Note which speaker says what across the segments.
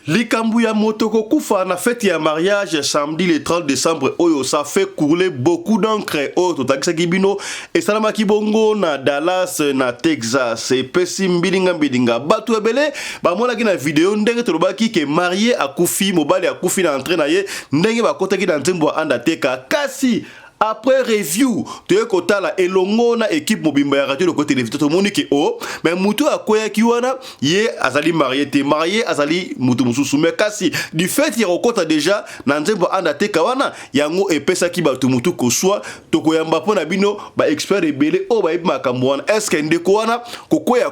Speaker 1: Likambu ya Motoko Kufa na fête ya mariage samedi le 30 décembre oyo ça fait couler beaucoup d'encre au totakisa kibino et salama kibongo na Dallas na Texas et pesi mbilinga batu ebele ba mona ki na vidéo ndenge tolobaki ke marié akufi mobali akufi na entraîne ye ndenge ba kota ki na nzembo andateka kasi. Après review, tu es kota la elongo na équipe mobimba ya radio de côté de Vito Monique o, mais mutu akoya kiwana ye azali marié azali mutu mususu mais kasi du fait il rekota déjà na nzembo andate kawana yango epesa ki batu mutu ko soit tokoyamba pona bino ba expert ebele o ba ibma kamwana est-ce que ndeko wana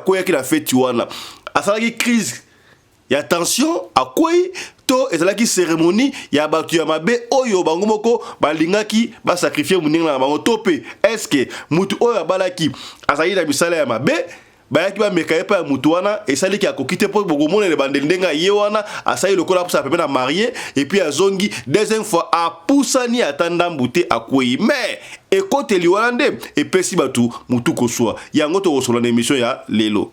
Speaker 1: koya ki na fête wana asalaki crise ya tension akoyi to ezalaki cérémonie ya batu ya mabe oyo bango moko balingaki ba sacrifier muninga na bango tope est-ce que mutu oyo abalaki azali na misala ya mabe bayaki ba mekaye pa mutu wana esaliki akokite po bogomona le bandendenga ye wana asali lokola pour sa pepe na marié et puis azongi deuxième fois apusani atanda mbute akwei mais ekoteli wana nde epesi batu mutu koswa yango to kosola na émission ya lelo.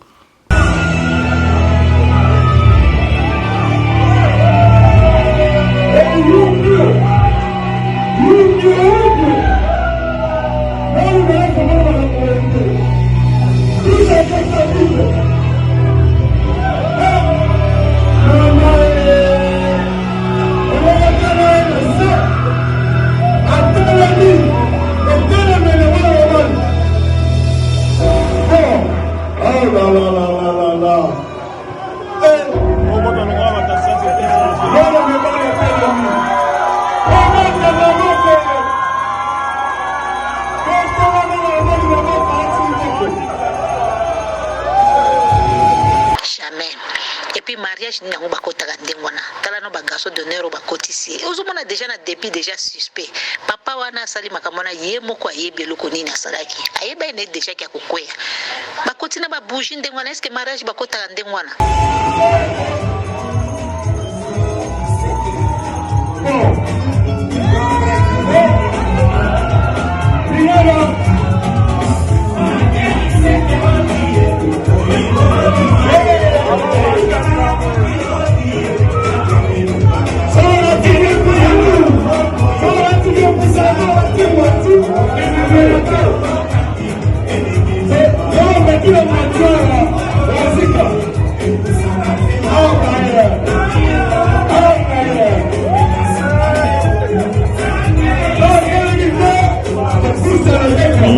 Speaker 2: Mariage n'a pas côté wana tala no bagaso d'honneur ba kotisi ozomona déjà na début déjà suspect papa wana sali makamona ye moko ayebe loko nini asalaki ayeba ene déjà ki akokwea ba kotina ba bougie ndengwana est-ce que mariage ba kota ndengwana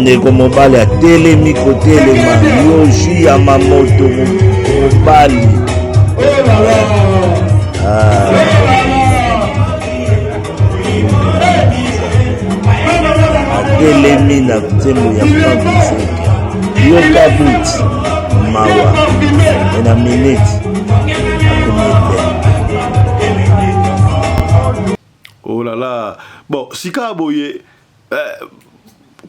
Speaker 3: ndeko mobali atelemi kotelema yoji ya mamoto mobali atelemi na nzembo ya Franciseke yoka buti mawa na minute
Speaker 1: oh là là bon sika boye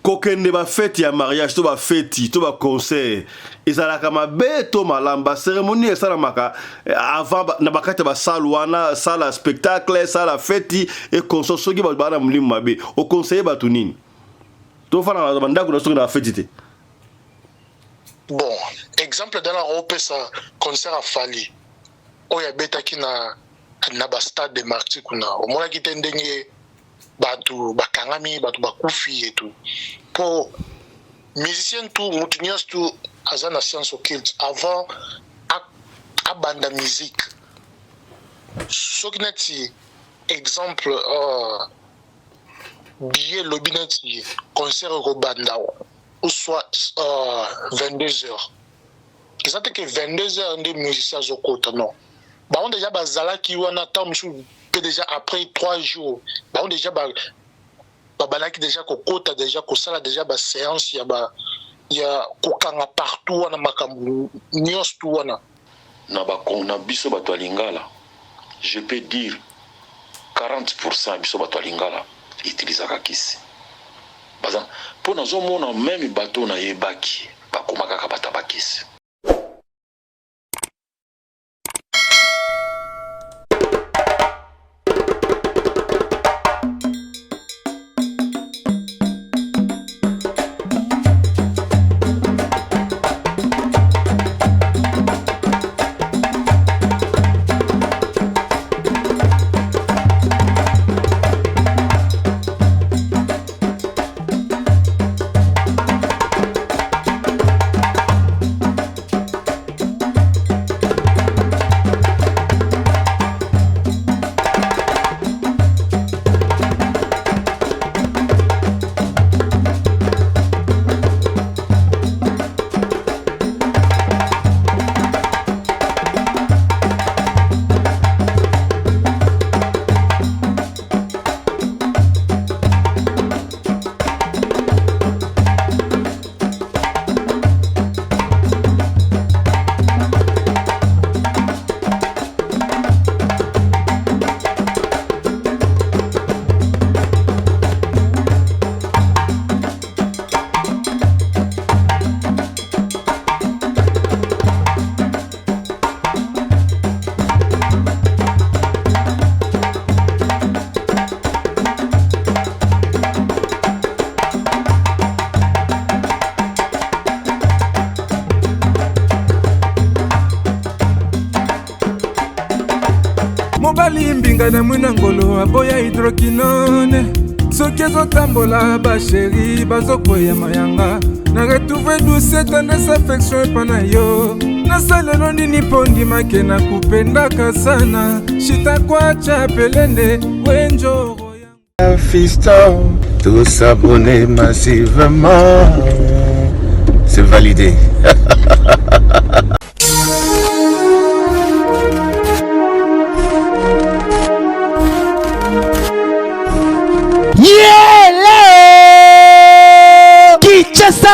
Speaker 1: kokende ba fête ya mariage to ba fête to ba concert ezalaka mabe to malamba cérémonie esalamaka avant na bakate ba salwana sala spectacle sala fête et concert soki ba bana mulimu mabe o conseiller ba tunini to fana na bandako na soki na fête te.
Speaker 4: Bon exemple dans la Europe ça concert a fallu oya betaki na ba stade de Martyrs kuna o mona kitendenge batu bakangami batu bakufi et tout pour musicien tout mutunias tout azana science occulte avant à banda musique sokinati exemple billet lobinati concert au banda ou soit 22h ils ont que 22h des musiciens au côté non bah on déjà bazala qui wana temps déjà après 3 jours bah on déjà balaki déjà kokota déjà kosala déjà ba séance ya kokanga partout wana makambu nyos tout wana
Speaker 5: na biso bato lingala je peux dire 40% biso bato lingala utilisaka kisi baza pour nazo mona même bato na yebaki bakomaka ka batabakisi.
Speaker 6: mobali mbinga na mwina ngolo aboya hydroquinone soki ezotambola basheri bazokwea mayanga na retrouve douce tendresse affection epa na yo nasalelo nini mpo ndimake na kupendaka sana shitakwacha pelende wenjoro
Speaker 7: Fiston, tous s'abonner massivement. C'est validé.
Speaker 8: Kinshasa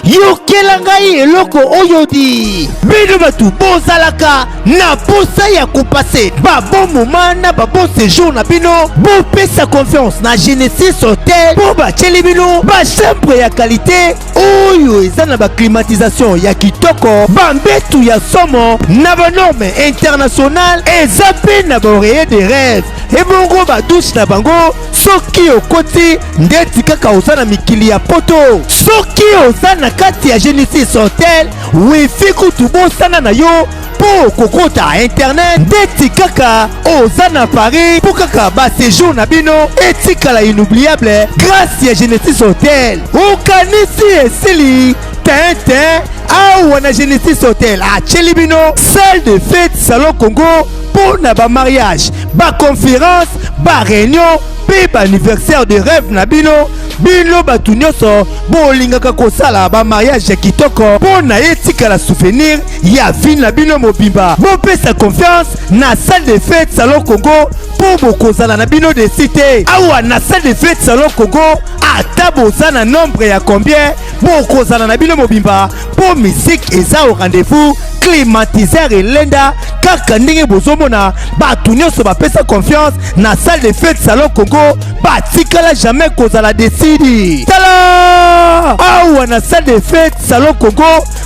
Speaker 8: yokela ngai eloko oyo di bino batu bozalaka na posa ya kopase babon moment na babon séjour na bino bopesa confiance na Genesis Hotel po batieli bino bachambre ya qualité oyo eza na baclimatisation ya kitoko bambetu ya somo na banorme internationale eza mpe na baoreiller de rêve ebongo badouche na bango soki okoti ndeti kaka oza na mikili ya poto soki oza na kati ya Genesis Hotel wifi kutu bosana na yo po kokota internet ndeti kaka oza na Paris po kaka baséjour na bino etikala inoubliable grâce ya Genesis Hotel okanisi esili tintin awa na Genesis Hotel atieli bino salle de fête salon Congo pour na ba mariage ba conférence ba réunion pe ba anniversaire de rêve na bino batu nyonso bolingaka kosala ba mariage ya kitoko po na etikala souvenir ya vie na bino mobimba bopesa confiance na salle de fête salon Congo po bokozala na bino de cité awa na salle de fête salon Congo ata boza na nombre ya combien bokozala na bino mobimba po musique eza au rendez-vous climatiseur elenda kaka ndenge bozomona batu nyonso bapesa confiance na salle de fête salon Congo batikala jamais kozala desidi tala awa na salle de fête salon Congo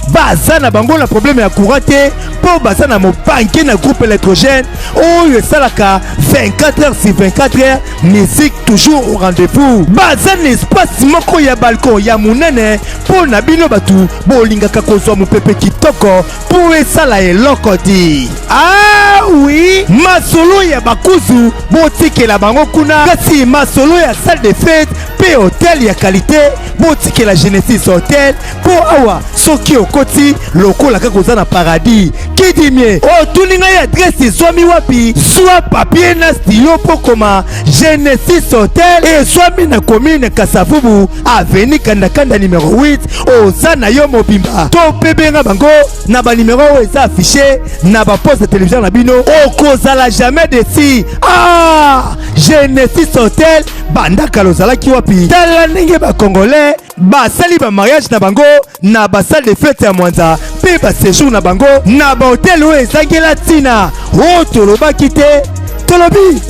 Speaker 8: baza na bango na problème ya courant te po baza na mopanke na groupe électrogène oyo esalaka 24 heures sur 24 heures musique toujours au rendez-vous baza na espace moko ya balcon ya munene po na bino batu bolingaka kozwa mopepe kitoko po esala eloko ti ah oui masolo ya bakuzu botikela bango kuna kasi masolo ya salle de fête pe hotel ya qualité botikela Genesis Hotel po awa soki okoti lokola kaka oza na paradis kidimie otuninga ya adresse ezwami wapi zwa papier na stylo po koma Genesis Hotel ezwami na commune Kasavubu avenue Kandakanda numéro 8 oza na yo mobimba to pe benga bango na ba numéro oyo eza affiché na ba poste de télévision na bino okozala jamais desi ah Genesis Hotel bandaka lozalaki wapi tala ndenge ba congolais basali ba mariage na bango na ba salle de fête ya Mwanza pe ba séjour na bango na ba hotel oyo ezangela tina o tolobaki te tolobi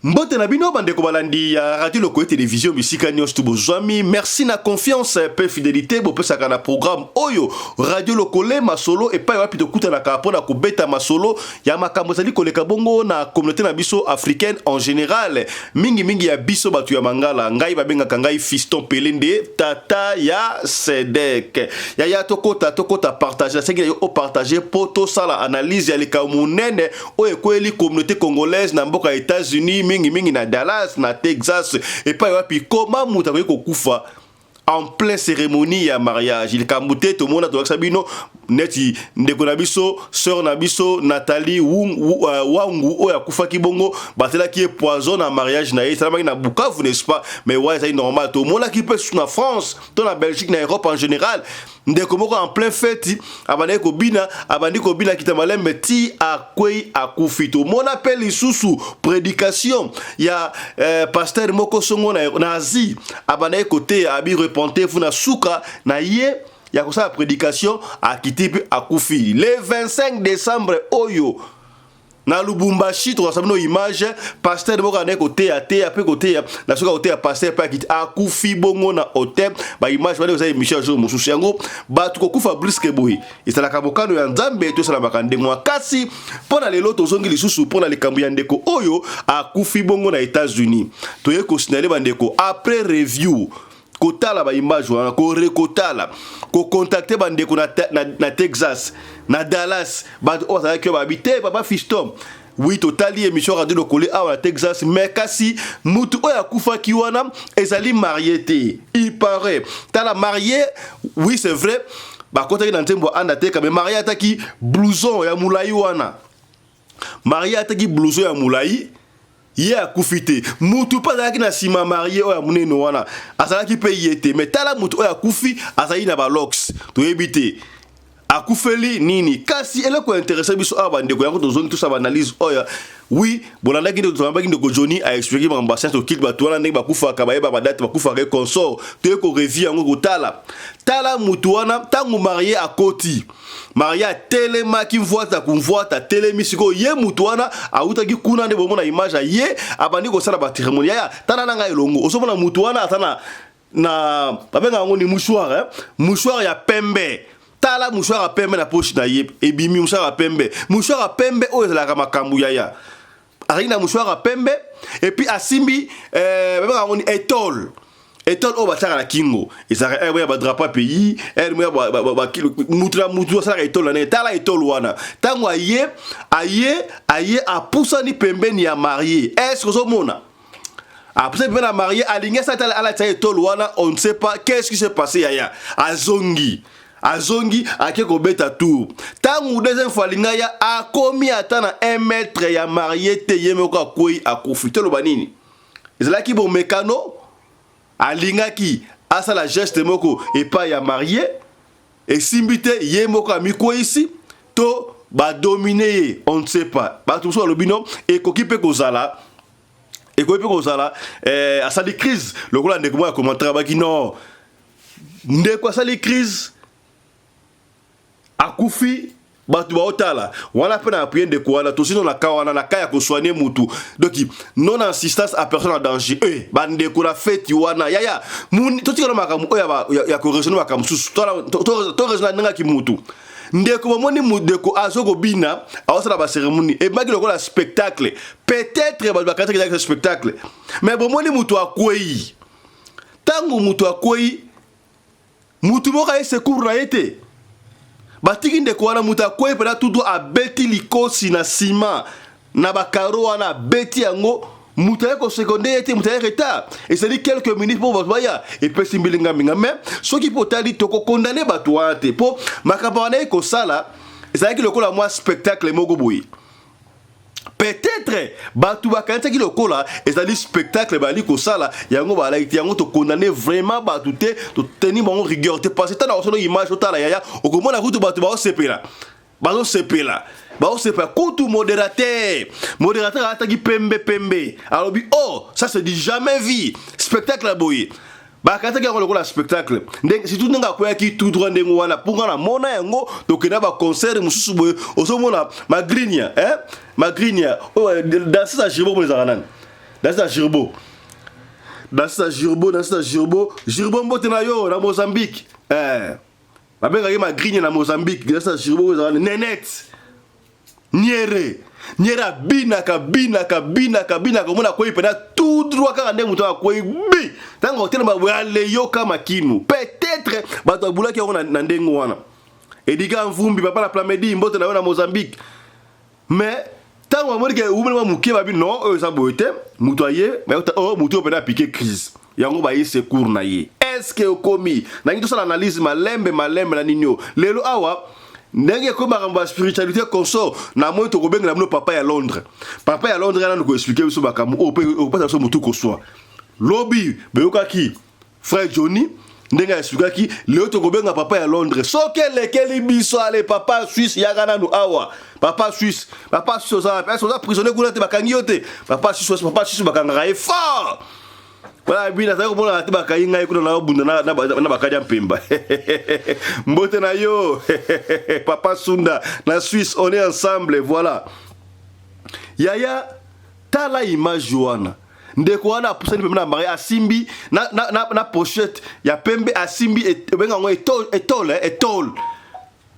Speaker 1: Mbote na bino bandeko balandi ya radio loko télévision bisika nyonso tubozwami merci na confiance pe fidélité bopesaka na programme oyo radio lokole masolo epai wapi tokutanaka mpona kobeta masolo ya makambo ezali koleka bongo na communauté na biso africaine en général mingi ya biso bato ya mangala ngai babengaka ngai Fiston Pelende tata ya Sedek ya tokota partager sengi yo partager poto sala analyse ya leka munene oyo kweli communauté congolaise na mboka États-Unis mingi na Dallas na Texas et pas wapi comment muta ko kufa en pleine cérémonie ya mariage il kamute to mona to sabino neti ndeko na biso sœur na biso Nathalie Wangu oya kufa kibongo batela ki poison na mariage na ça na Bukavu n'est-ce pas mais ouais c'est normal to mona qui peut na France to na Belgique na Europe en général ndeko moko en plein fête abandi ko bina kitamalembe ti akwei akufi to mona appelle isusu prédication ya pasteur moko songo na Asie abandi côté abi repentir funa suka na ye ya kosa prédication a quitté akufi le 25 décembre oyo na Lubumbashi to sabino image pasteur moko ane côté à pe côté na soka côté pasteur pa kit akufi bongo na hôtel ba image wale za émission jour mususu yango ba to kufa briske boy isala kabokano ya nzambe to sala bakande mwa kasi pona lelo to zongi lisusu pona le kambu ya ndeko oyo akufi bongo na États-Unis to ye ko signaler bandeko après review kotala ba image wana ko rekotala ko contacter bandeko na Texas na Dallas ba o ça que ba habiter papa fiston. Oui, totali émission radio de collé à Texas, mais kasi mutu oya kufa kiwana ezali marié te. Il paraît. T'as la mariée, oui, c'est vrai. Ba kota na ntembo andate ka mais marié ataki blouson ya moulayi wana. Marié ataki blouson ya moulayi. Ye akufite. Mutu pa zaki na sima marié oya muneno wana. Azalaki pe yete, mais tala mutu oya kufi azali na ba locks. To ebite. Akufeli nini kasi eleko intéressant biso abandeko yango tozongi tout ça analyse oya oui bolanda ki tozamba ki ndeko Johnny a expliqué mamba science au kit bato wana ndenge bakufa ka bayeba ba date bakufa ka consort te ko revie yango kotala tala mutu wana tangu marié a koti marié a telema ki mvoata kumvoata telemi siko ye mutu wana auta ki kuna nde bomona image ye abandi ko sala ba cérémonie ya tana nanga elongo osomona mutu wana atana na babenga ngo ni mouchoir mouchoir ya pembe. Tala mouchoir à pembe na poche na yep et bimi mouchoir à pembe o ezalaka makambu yaya arina mouchoir à pembe et puis asimbi baba ngoni etol o bataka na kingo ezaka ya ba drapeau pays ba mutra sala etol na tala etol wana tango aye a poussani pembeni ya marié est-ce que so mona après bien la mariée aligné ça tala ala etol wana on ne sait pas qu'est-ce qui s'est passé yaya azongi akeko beta tour tangu deuxième fois lingaya akomi atana 1 mètre ya marié te yemeko akoi akufite lo banini ezalaki bon mekano alingaki asala geste moko epa ya marié et simbite yemoko amiko ici to ba dominer on ne sait pas ba tout ça le bino et kokipe kozala asali crise le kola ndeko ya commentaire ba ki non ndeko asali crise akufi batu ba otala wana pe na appuyer ndeko wana to sinon na kawana na kaya ko soigner mutu donc non assistance à personne en danger ba ndeko na fête wana yaya to tikana makamu ya ko raisonner makamu susu to raisonner nga ki mutu ndeko bomoni mudeko azoko bina awasala ba cérémonie et maki lokola spectacle peut-être ba kataka ya spectacle mais bomoni mutu akwei tangu mutu akwei mutu moka ese cours na été batiki ndeko wana mutu akwei pena tutu abeti likosi na sima na bakaro wana beti yango mutu ayeko seconde ete mutu ayeko eta et c'est dit quelques minutes pour batu baya et puis simbilinga minga mais soki potali toko condamner batu wana te po makamba wana eko sala ezalaki lokola mwa spectacle moko boye peut-être batu bakanisa ki lokola ezali spectacle bali ko sala yango bala iti yango to condamner vraiment batu te to tenir bango rigueur te parce que tana osono image otala yaya okomona kutu batu ba osepela kutu modérateur ataki pembe alobi oh ça c'est du jamais vu spectacle boye bakataki yango lokola spectacle ndenge surtout ndenge akoyaki tout droit ndenge wana mponga na mona yango tokenda ba concert mosusu boye ozomona magrinia dans ça jirbo pour les aranan dans ça jirbo mbote na yo na Mozambique babenga ma grinia na Mozambique dans ça jirbo les aranan nenet Niera binaka mona koi pena tout droit ka ndenge muto akoi bi tango tena ba wale yo kama kinu peut-être bato abula ki na ndenge wana edika mvumbi papa la plamedi mbote na yo na Mozambique mais tango amori ke umema muke ba bi non ça boite muto aye mais muto pena piquer crise yango ba yi secours na ye est-ce que okomi na ngi to sala analyse malembe na ninyo lelo awa ndenge ko makambo spiritualité consort na moi to kobenga na papa ya Londres ana ko expliquer biso makambo o pas so mutu ko soi lobby beyokaki frère Johnny ndenge expliquer ki leo to kobenga papa ya Londres soke lekeli biso ale papa Suisse ya kana no awa papa Suisse ça prisonnier kuna te bakangi yote papa Suisse bakanga e fort voilà bina ça ko na te bakangi ngai kuna na bunda na bakaja mpemba mbote na yo papa Sunda na Suisse on est ensemble voilà yaya tala image wana ndeko wana pusani pembe na mari asimbi na pochette ya pembe asimbi benga ngo etol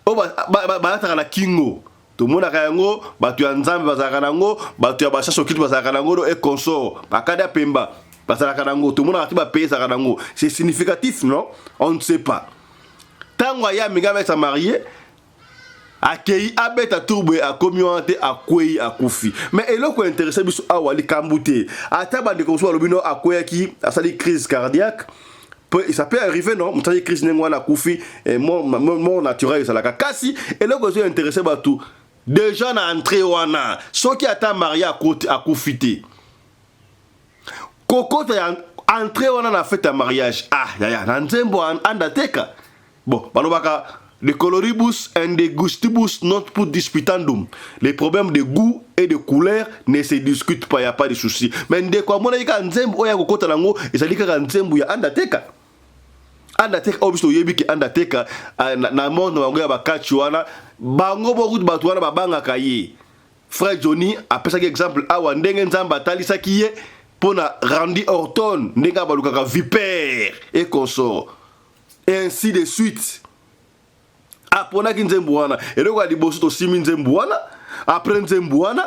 Speaker 1: o ba taka na kingo to mona ka yango batu ya nzambe bazaka nango batu ya bashaso kitu bazaka nango e consort bakada pemba Parce que tout le monde a payé ça. C'est significatif, non? On ne sait pas. Tant qu'il y a un gars qui s'est marié, accueilli abeta tourbe a communauté a kwei a kufi mais eloko intéressé biso awali kambouté ataba de konso lobino a kwei qui a sali crise cardiaque ça peut arriver non mutali crise nengwana kufi et mort naturel ça la kasi eloko zo intéressé batu déjà na entrée wana so qui ata marié à côté a kufité koko ta entrée wana na fête à mariage ya na nzembo andateka bon balobaka de coloribus and de gustibus not pour disputandum. Les problèmes de goût et de couleur ne se discutent pas, il n'y a pas de souci. Mais de quoi, moi, il y a un nzembo, il y a un kota lango, et ça dit qu'il y a un nzembo, il y a andateka. Andateka, obispo yebi ki andateka, na monde, na ngoya bakachi wana, bango boku de batuana, babanga kaye. Frère Johnny, après ça, exemple, awa, ndenge nzamba, talisa kiye, pour na Randy Orton, ndenga balukaka vipère, et consort. Et ainsi de suite. Apona ki nzembo wana eloko ya liboso to simi nzembo wana après nzembo wana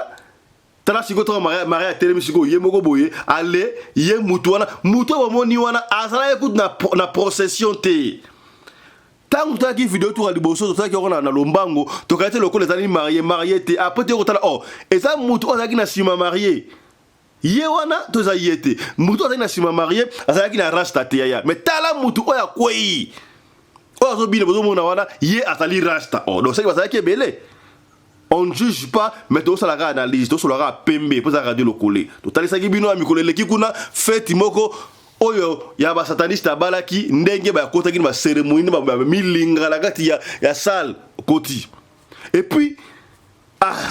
Speaker 1: tala siko to maria telemi siko ye moko boye ale ye mutu wana mutu bomoni wana azala ekut na procession te tangu taki vidéo to liboso to taki na lombango to kate lokolo ezali marié te après te kotala eza mutu ozaki na sima marié ye wana to za yete mutu ozaki na sima marié azalaki na rasta te ya mais tala mutu oya kwei on ne juge pas, mais tout ça la analyse, tout ça la pembe, pour ça radio le coller. Tout à l'heure, bino a mikole leki kuna fait moko oyo ya ba sataniste balaki ndenge ba kota ki ba cérémonie ba milinga la gati ya salle koti. Et puis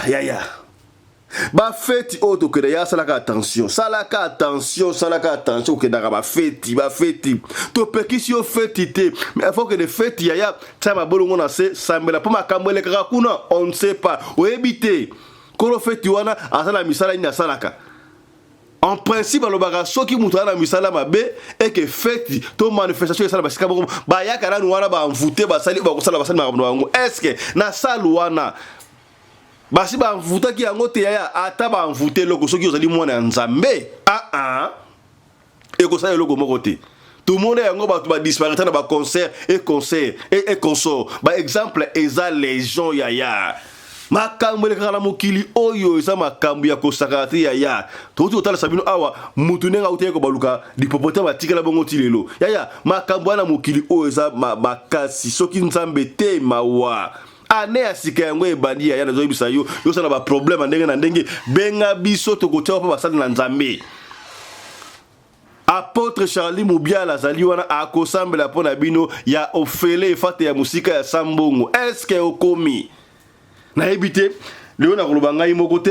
Speaker 1: ya ba fête auto que ya salaka attention que daga ba fête to pekisio fête te mais il faut que les fêtes ya ça ma bolongo na se sambela pa makambele kaka kuna on ne sait pas o éviter ko lo fête wana asala misala ni asalaka en principe le baga soki mutu na misala mabe et que fête to manifestation sala basika ba ya kana wana ba envoûter ba sali ba ko sala ba sali makambo est-ce que na salle wana basi ba mvuta ki yango te ya ata ba mvute loko soki ozali mwana nzambe et ko sa loko moko te tout le monde yango ba disparaître na ba concert et consort ba exemple eza légion ya makambo le kala mokili oyo eza makambo ya kosakate ya to tala sabino awa mutu nenga uté ko baluka dipopota batikala bongo tilelo ya makambo na mokili oyo eza makasi soki nzambe te mawa ane asika yango ebandi ya nazo bisa yo sala ba problème ndenge na ndenge benga biso to kotia pa basala na nzambe apôtre Charlie Moubiala azali wana akosambela pona bino ya ofele fate ya musika ya sambongo est-ce que okomi na ebité leo na kolobanga imoko te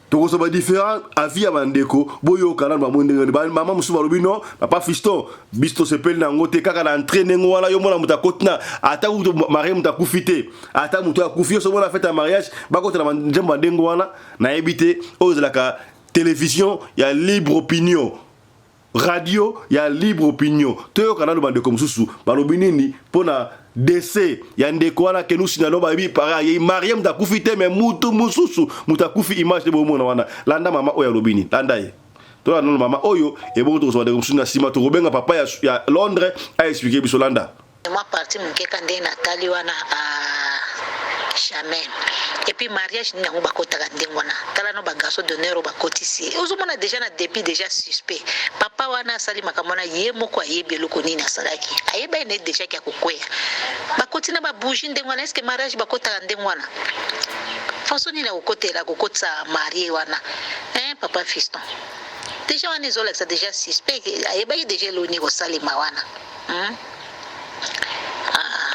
Speaker 1: to so ba différent avis ya bandeko boyo kana ba mondenge ba mama musuba lobino papa Fiston bisto sepel na ngote kaka na entraîner ngwana yo mona mutakotna ata ku marié mutakufite ata mutu akufi so mona fête ya mariage ba kotela njemba ndengo wana na ebité ozalaka télévision ya libre opinion radio ya libre opinion to kana lo bandeko mususu balobi nini pona décès ya ndeko wana kenusi na loba bi para ye marié mutakufite mais mutu mususu mutakufi image de bomona wana landa mama oya lobini landa ye to la non mama oyo e bon to so de mususu na sima to robenga papa ya Londres a expliquer biso landa
Speaker 2: moi parti mukeka nde Nathalie wana jamais et puis mariage nango bakotaka ndengwana tala no bagaso d'honneur bakotisi ozomona déjà na début déjà suspect papa wana sali makamona ye moko ayebi loko nini asalaki ayeba ene déjà ki akokweya bakotina ba bougie ndengwana est-ce que mariage bakotaka ndengwana façon ni la kokotela kokotsa marié wana papa Fiston déjà wana izola ça déjà suspect ayeba déjà loni ko sali mawana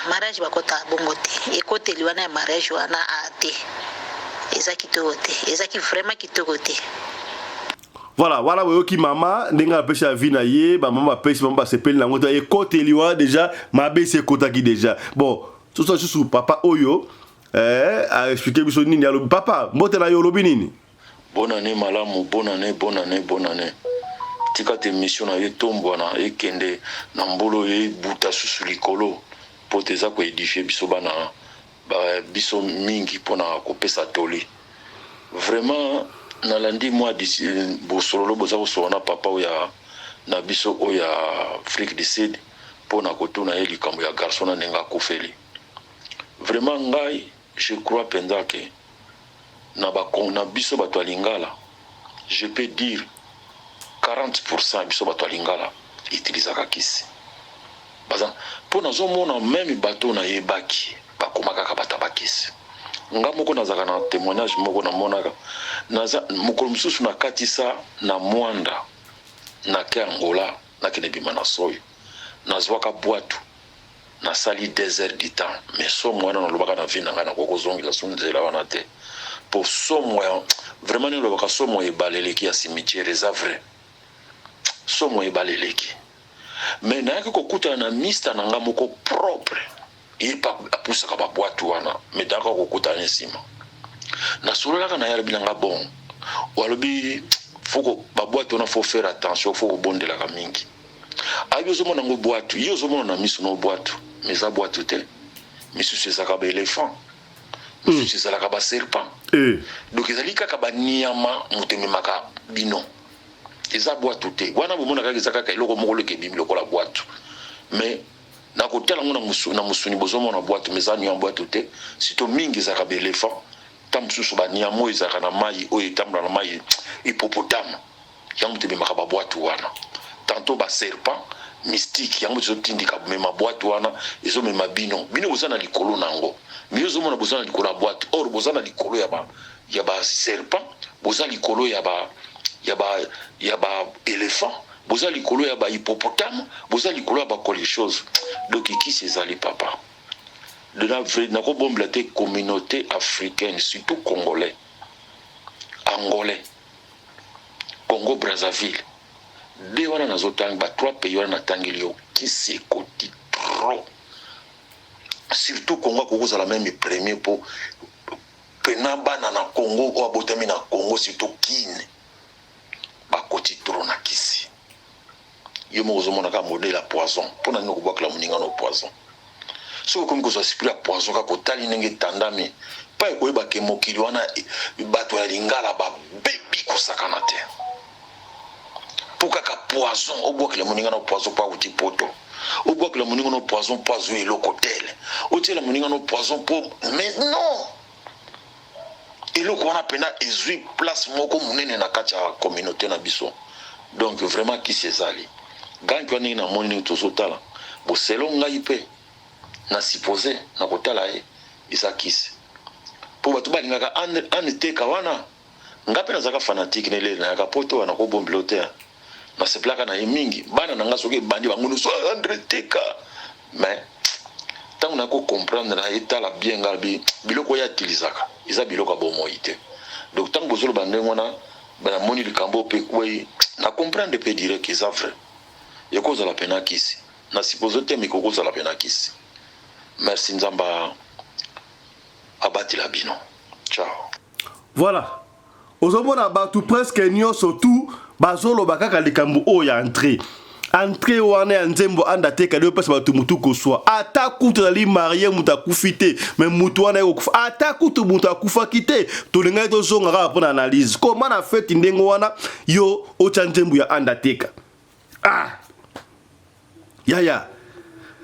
Speaker 2: mariage bakota bongo te ekoteli wana ya mariage wana ate ezaki to te ezaki vraiment kitoko te
Speaker 1: voilà boyoki mama ndenge apesha vie na ye ba mama apesi mama sepeli na ngota ekoteli wana déjà mabe se kotaki déjà bon susu papa oyo a expliquer biso nini alobi papa mbote na yo lobi nini
Speaker 5: bonne année malamu bonne année tika te mission na ye tombwana ekende na mbolo ye buta susu likolo pour te ko édifier biso bana biso mingi pona kopesa toli vraiment nalandi moi d'ici bosololo boza kosona papa oya na biso oya Afrique du Sud pour na kotuna ye likambo ya garçon na nenga kofeli. Vraiment ngai je crois pendant que na biso bato ya lingala je peux dire 40% biso bato ya lingala utilisaka kisi. Baza pour nazomona même bato na yebaki bakomaka ka bata bakisi. Nga moko nazaka na témoignage moko na monaka naza mokolo mususu na katisa na mwanda na ke Angola na kene bima na soyo nazwaka boîte na sali 2 heures du temps mais so mwana na lobaka na vina nga na kokozongi la sunzela wana te pour so mwana vraiment ne lobaka so mwana ebaleleki ya cimetière eza vrai so mwana ebaleleki mais na yako kokuta na mista na nga moko propre il pa apusaka ba boîte wana mais d'accord kokuta nsima na sololaka na yara bilanga bon walobi foko ba boîte wana faut faire attention faut bondela ka mingi ayo zo mona ngo boîte yo zo mona na miso no boîte mais za boîte te miso c'est ça ka ba éléphant miso c'est ça ka ba serpent donc ezali kaka ba niama mutemi maka bino eza boîte te wana bomona kaka ezaka ka eloko moko leke bimbi lokola boîte mais na kotela ngona na musuni bozomo na boîte mais za niama boîte te sito mingi ezaka ba éléphant tamsusu ba niamo ezaka na mai o etambla na mai hippopotame yango te bimaka ba boîte wana tantôt ba serpent mystique yango zo tindika mema boîte wana ezo mema bino bozana likolo nango mais ezo mona bozana likolo ya boîte or bozana likolo ya ba serpent bozana likolo ya ba éléphant bozana likolo ya ba hippopotame bozana likolo ya ba quelque chose donc qui c'est ça les papa de la vraie na ko bombe la communauté africaine surtout congolais angolais Congo Brazzaville de wana nazotanga ba 3 pays wana natangeli yo qui se koti trop surtout Congo ko la même premier pour penamba na Congo o abotami na Congo surtout kine ba koti trop na kisi yo mo zo mona ka modèle à poison pour na ngo bwa la muninga no poison so comme ko so spira poison ka kotali nenge tandami pa ko ba ke mokili wana bato ya lingala ba bebi ko sakana te pourquoi poison au bois que la moninga no poison pas outil poto au bois que la moninga no poison pas jouer le cocktail au tiers la moninga no poison pour mais non et le qu'on a peine ezui place moko munene na kati ya communauté na biso donc vraiment qui c'est ali gang ko ni na moni to sotala bo selon ngai pe na supposé na kotala e isakisi pour batu ba ngaka an te kawana ngape na zaka fanatique ne le na ka poto na ko bombloter na se plaka na mingi bana nanga soke bandi bangono so andreteka mais tant on a ko comprendre na etala bien ngalbi biloko ya tilizaka isa biloko bomoite donc tant bozolo bande ngona bana moni likambo pe kwei na comprendre pe dire que ça vrai yeko za la pena kisi na supposé te mikoko za la pena kisi merci nzamba abati la bino ciao
Speaker 1: voilà ozomona batu presque nyonso tout bazolo bakaka likambo o ya entrée wana ya nzembo anda te kali opesa batu mutu koswa ata kutu ali marié mutu akufite mais mutu wana ekokufa ata kutu mutu akufaki te tolingai tozonga kaka mpona analyse koma na feti ndenge wana yo otya nzembo ya Undertaker yaya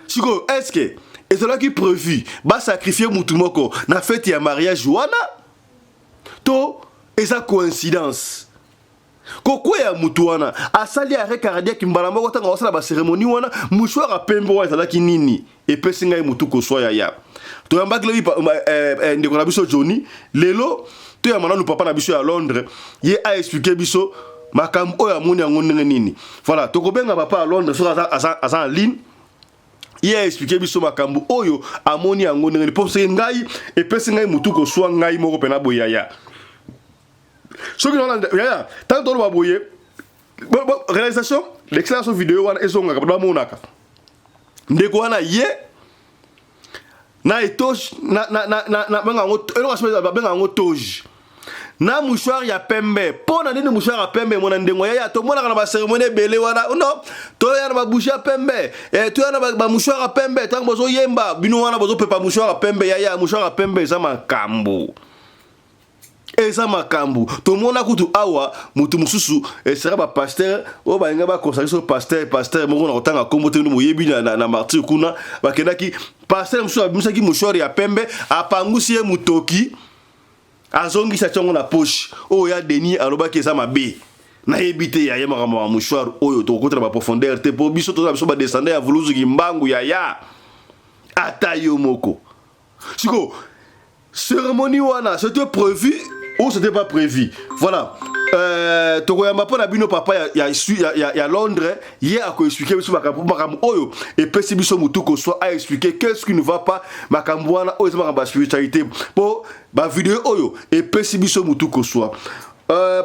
Speaker 1: siko eske ezalaki prévu basacrifier mutu moko na feti ya mariage wana to eza coïncidence kokwe ya mutu wana asali arrêt cardiaque mbala moko tanga wasala ba cérémonie wana mouchoir a pembo wana ezalaki nini epesi ngai mutu koswa ya toyambaki lebi ndeko na biso Johnny lelo toyamba nanu papa na biso ya Londres ye a expliqué biso makambo oyo amoni yango ndenge nini voilà tokobenga papa à Londres so aza en ligne ye a expliqué biso makambo oyo amoni yango ndenge nini po se ngai epesi ngai mutu koswa ngai moko pena boyaya ce qui est tant que vous voyez réalisation l'excellence vidéo wana ezonga ba monaka ndeko wana ye na etoge na bangango elo asema bangango toge na mouchoir ya pembe pona nini mouchoir ya pembe mona ndengo ya to mona kana ba cérémonie belé wana non to ya ba bouche ya pembe to ya ba mouchoir ya pembe tant bozo yemba bino wana bozo pepa mouchoir ya pembe ya mouchoir ya pembe za makambo eza makambu tomona kutu awa mutu mususu esera ba pasteur o ba ngaba consacrer so pasteur moko na kotanga kombo te moyebi na martyr kuna bakendaki pasteur mususu abimsaki mushori ya pembe apangusi ye mutoki azongisa tiongo na poche o ya Denis alobaki eza mabe na ebite ya yema ma mouchoir oyo to kotra ba profondeur te po biso to biso ba descendre ya vuluzu kimbangu ya atayo moko siko cérémonie wana c'était prévu ou c'était pas prévu voilà tokoyamba po na bino papa ya Londres hier a expliqué biso makambo oyo et pesi biso mutu ko soit a expliquer qu'est-ce qui ne va pas makambo wana oyo c'est makambo spiritualité po ba vidéo oyo et pesi biso mutu ko soit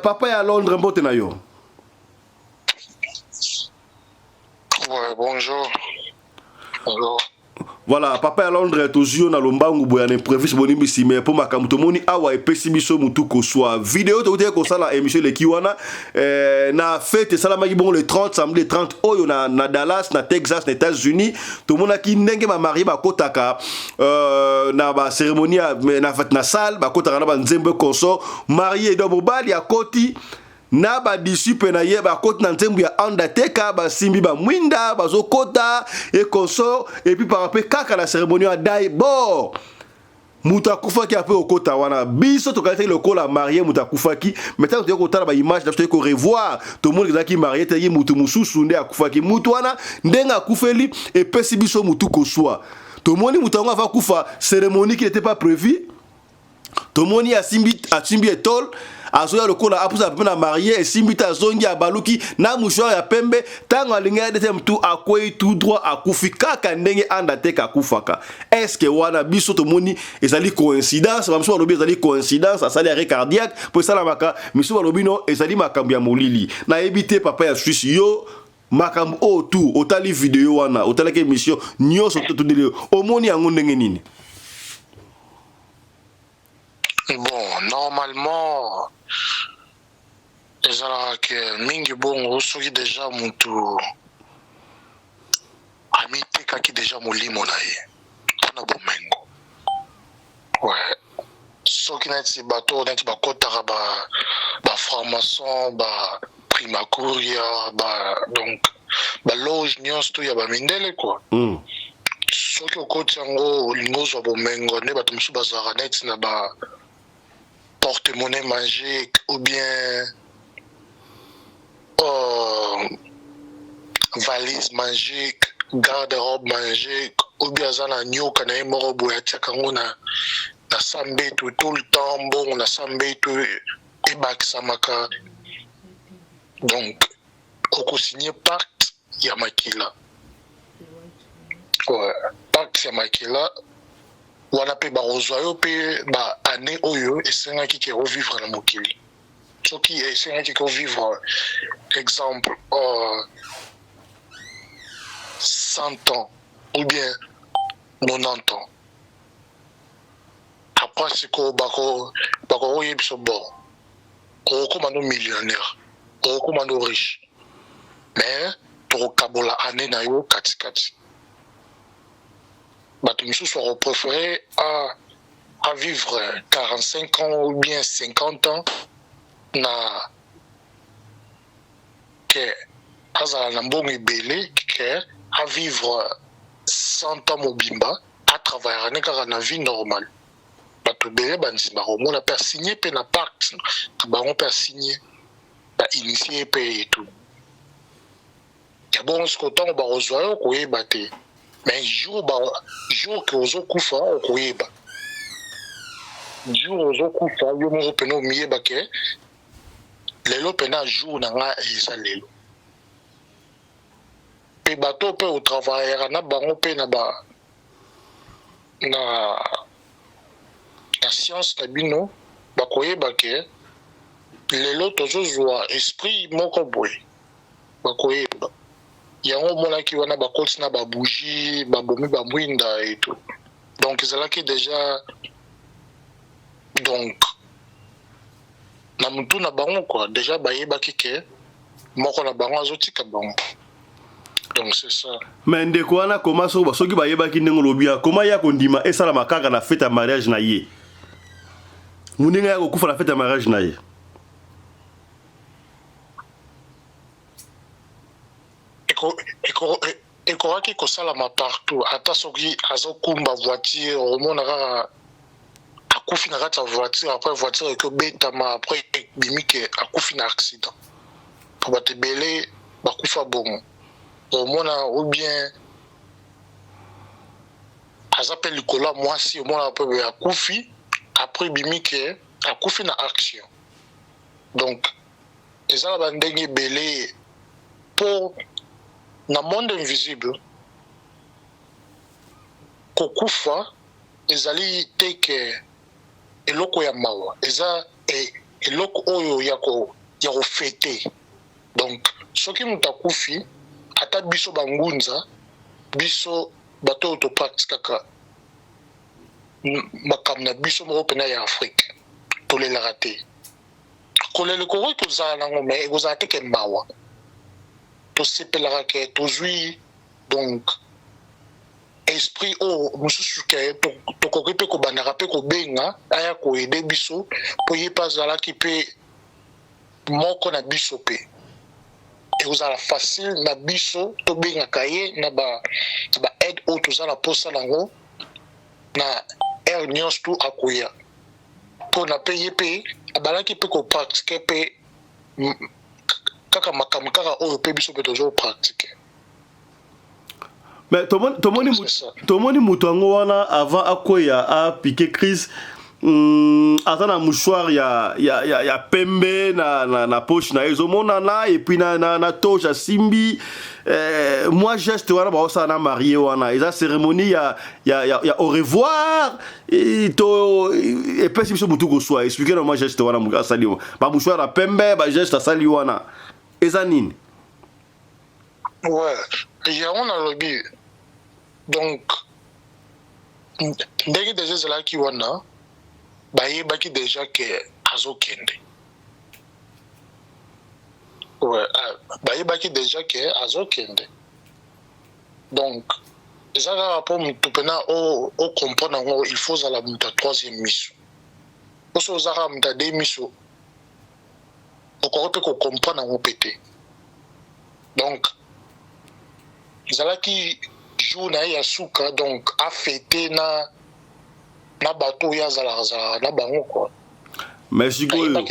Speaker 1: papa ya Londres mbote na yo.
Speaker 4: Ouais, bonjour. Bonjour.
Speaker 1: Voilà, papa ya Londres toujours na lombangu boya na imprévu bonimbi si mais pour makambo to moni awa epesi biso mutu ko soit vidéo to te ko sala émission le kiwana na fête salama ki bon le 30 samedi 30 oyo na Dallas na Texas na États-Unis to mona ki ndenge ba marié ba kotaka na ba cérémonie na fête na salle ba kotaka na ba nzembe consort marié do bobali ya koti na ba disciple na ye ba koti na nzembu ya Undertaker ba simbi ba mwinda ba zokota et consort et puis par après kaka la cérémonie a dai bo mutakufaki ape okota wana biso to kalete le kola marié mutakufaki maintenant to kotala ba image na to ko revoir to monde ki marié te ye mutu mususu nde akufaki mutu wana ndenga akufeli et pesi biso mutu ko soa to moni mutango va kufa cérémonie qui n'était pas prévue to moni asimbi etol azoya lokola apusa pena marié et simbita zongi abaluki na mouchoir ya pembe tango alinga de mtu akwei tout droit akufika ka ndenge Undertaker akufaka est-ce que wana biso to moni ezali coïncidence bamso lobi ezali coïncidence asali arrêt cardiaque pour ça la maka miso lobi no ezali makambo ya molili na ebité papa ya Suisse yo makambo o tout otali vidéo wana otali ke émission nyoso to dele omoni yango ndenge nini.
Speaker 4: Bon, normalement, les gens qui mingi bon soki déjà mutu amite kaki déjà molimo na ye pona bomengo. Ouais. Soki na ti bato na ti bakotaka ba franc-maçon ba primacuria ba donc ba loge nyonso to ya ba mindele quoi. Soki okoti yango olingo zwa bomengo ne bato mosusu bazalaka neti na ba porte-monnaie magique ou bien valise magique, garde-robe magique ou bien zana nyoka na moro boya tiakango na sambe tout le temps bon na sambe tout et baksamaka donc oko signer pacte ya makila. Ouais, pacte ya makila wana pe ba rozwayo pe ba année oyo esengaki ki revivre na mokili soki esengaki ki revivre exemple 100 ans ou bien 90 ans après c'est ko bako oyebso bon okomando millionnaire okomando riche mais to kabola année na yo katikati bato misusu préféré à vivre 45 ans ou bien 50 ans na que azala na mbongo ebele que à vivre 100 ans mobimba à travailler kaka na vie normale bato ebele bandima komona mpe asigné mpe na pacte bango mpe asigné bainitie mpe etu ya bongo siko ntango bakozwa yo koyeba te mais jour que ozo kufa okoyeba jour ozo kufa yo moko pena omiyeba ke lelo pena jour na nga eza lelo pe bato pe otravaillera na bango pe na science na bino bakoyeba ke lelo tozozwa esprit moko boye bakoyeba yango monaki wana bakoti na babougie babomi bamwinda et tout donc ezalaki déjà donc na mutu na bango quoi déjà bayebaki ke moko na bango azotika bango donc c'est ça.
Speaker 1: Mais ndeko wana koma soki bayebaki ndenge lobia koma ya kondima esala makaka na fête ya mariage na ye Muninga ya kokufa na fête ya mariage na ye.
Speaker 4: Ekoraki kosalama partout ata soki azokumba voiture omona kaka akufi na kati ya voiture après voiture ekobetama après bimike akufi na accident po bato ebele bakufa bongo omona ou bien aza mpe likolo ya mwasi omona mpe akufi après bimike akufi na action donc eza na bandenge ebele mpo na monde invisible kokufa ezali teke eloko ya mawa eza eloko oyo ya kofete donc soki moto akufi ata biso bangunza biso bato oyo topraktikaka makambo na biso moko mpena ya afrique tolelaka te kolela kokoki kozala nango me ekozala teke mawa tosepelaka ke tozwi donc esprit oyo mosusu ke tokoki mpe kobandaka mpe kobenga aya koede biso mpo ye mpe azalaki mpe moko na biso mpe ekozala facile na biso tobengaka ye na baaide oyo tozala mposa nango na aire nyonso tu akoya mpona mpe ye mpe abalaki mpe kopratike mpe kaka makambo kaka oyo mpe biso mpe tozopratike.
Speaker 1: Mais tomoni mutu yango wana avant akoya apike crise aza na mouchoir ya pembe na poche na ye ezomonana et puis na toche asimbi moi geste wana baosala na marie wana eza cérémonie ya au revoir epesi biso mutu koswa explike na moi geste wana asali bamouchoir ya pembe bageste asali wana eza nini?
Speaker 4: Ouais, yango nalobi donc ndenge deja ezalaki wana bayebaki deja ke azokende. Ouais, bayebaki deja ke azokende. Donc eza kaka mpo motu mpena ocomprendre yango il faut ozala moto ya troisième miso poso oza kaka moto ya de miso okoki mpe kocomprendre yango mpe te. Donc ezalaki jour na ye ya suka donc afete na bato oyo azalaka na bango quoi.
Speaker 1: Mais sikoyo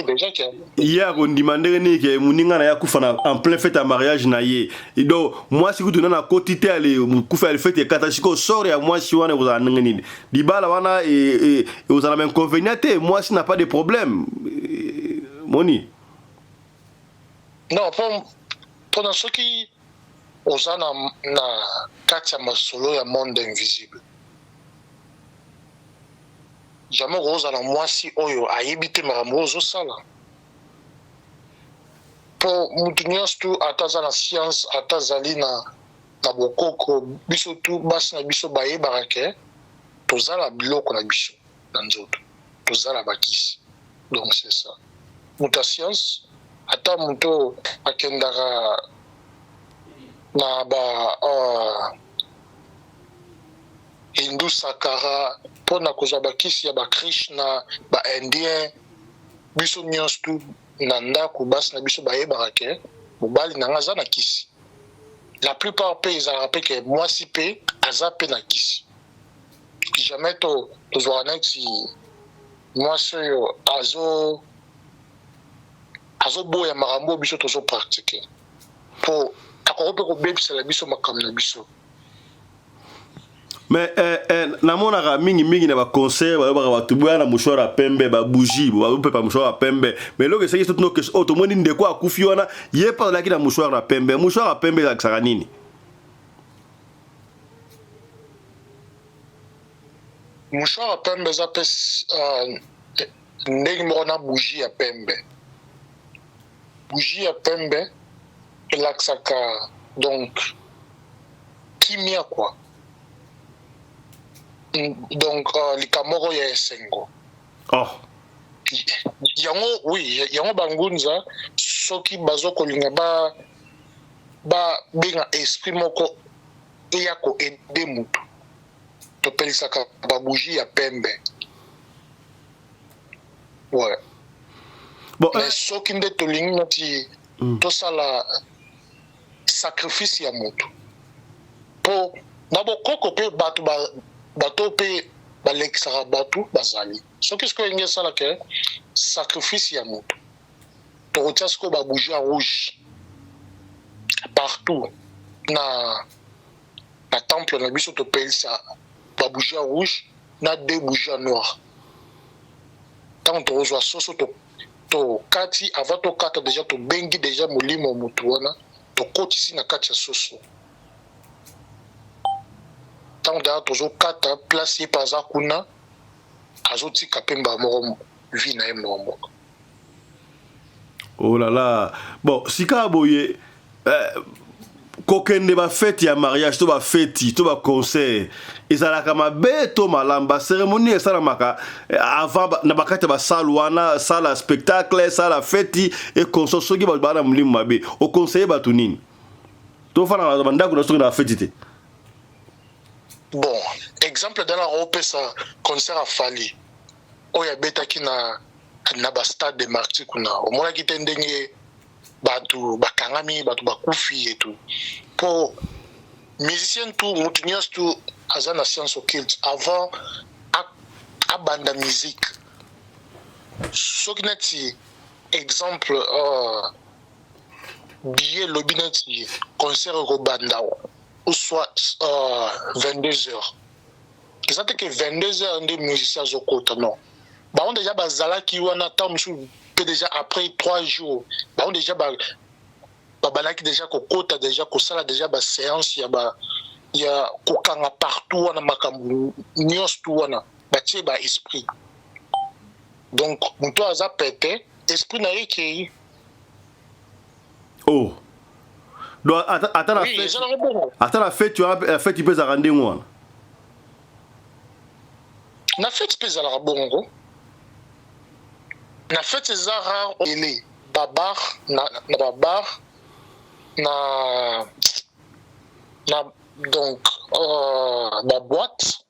Speaker 1: ye akondima ndenge nini ke moninga na ye akufa en plein fête ya mariage na ye donc mwasi kutu nana akoti te ale kufa ya fête ekata sikoyo sore ya mwasi wana ekozala ndenge nini libala wana ekozala ma inconvénient te mwasi na pas de problème moni
Speaker 4: non mpona soki oza na kati ya masolo ya monde invisible jamais okozala mwasi oyo ayebi te makambo oyo ozosala mpo mutu nyonso tu ata aza na science ata azali na bokoko biso tu basi na biso bayebaka ke tozala biloko na biso na nzoto tozala bakisi donc c'est ça mutu ya science ata mutu akendaka na hindu sakara mpona kozwa bakisi ya bakrishna baindien biso nyonso tu na ndako basi na biso bayebaka ke mobali nanga aza na kisi la plupart mpe ezalaka mpe ke mwasi mpe aza mpe na kisi jamais tozwaka neti mwasi oyo azoboya makambo biso tozopratike mpo akoki mpe kobebisela biso makambo na biso.
Speaker 1: Mais namonaka mingi na baconcert bayobaka bato boya na mouchoir ya pembe babougie bazopepa mouchoir ya pembe mais eloko eseki so tino question oyo tomoni ndeko akufi wana ye mpe azalaki na mouchoir ya pembe ezalakisaka nini?
Speaker 4: Mouchoir ya pembe eza mpe ndenge moko na bougie ya pembe. Bougie ya pembe elakisaka donc kimia quoi. Donc likamoko ya esengo.
Speaker 1: Oh.
Speaker 4: Yango bangunza soki bazokolinga benga esprit moko eya ko ede mutu topelisaka babougie ya pembe Ouais.
Speaker 1: Bon,
Speaker 4: mais soki nde tolingi neti tosala sacrifice ya moto po na bokoko mpe bato mpe balekisaka bato bazali soki sikoyo enge esalaka sacrifice ya moto tokotia sikoyo babougie rouge partout na temple na biso topelisa babougie rouge na 2 bougie noir ntango tokozwa soso tokati avant tokata deja tobengi deja molimo ya motu wana tokotisi na kati ya soso ntango deja tozokata place ye mpe aza kuna azotika mpe mbala moko vi na ye moko.
Speaker 1: Oh là là. Bon, sika boye kokende bafete ya mariage to bafeti to baconcert ezalaka mabe to malamba cérémonie esalamaka avant na bakati basala wana sala spectacle sala feti e concert soki bana mulimu mabe oconseille bato nini tofana na bandako na soki na feti te.
Speaker 4: Bon, exemple dans la opesa concert à Fali oyo abetaki na bastade de martyr kuna omonaki te ndenge bato bakangami bato bakufi etu po musicien tu mutu nyonso tu aza na science occulte avant abanda musique soki neti exemple billet lobi neti concert ekobanda ou soit 22h eza te ke 22h nde musicien azokota non bango déjà bazalaki wana ntango mosusu mpe déjà après 3 jours bango déjà babalaki déjà kokota déjà kosala déjà baséance ya kokanga partout wana makambo nyonso tu wana batie baesprit donc moto aza pete esprit na ye ekei.
Speaker 1: Oh donc ata na feti mpe ezalaka ndenge wana
Speaker 4: na feti mpe ezalaka bongo na feti eza rare ele babar na babar na donc baboîte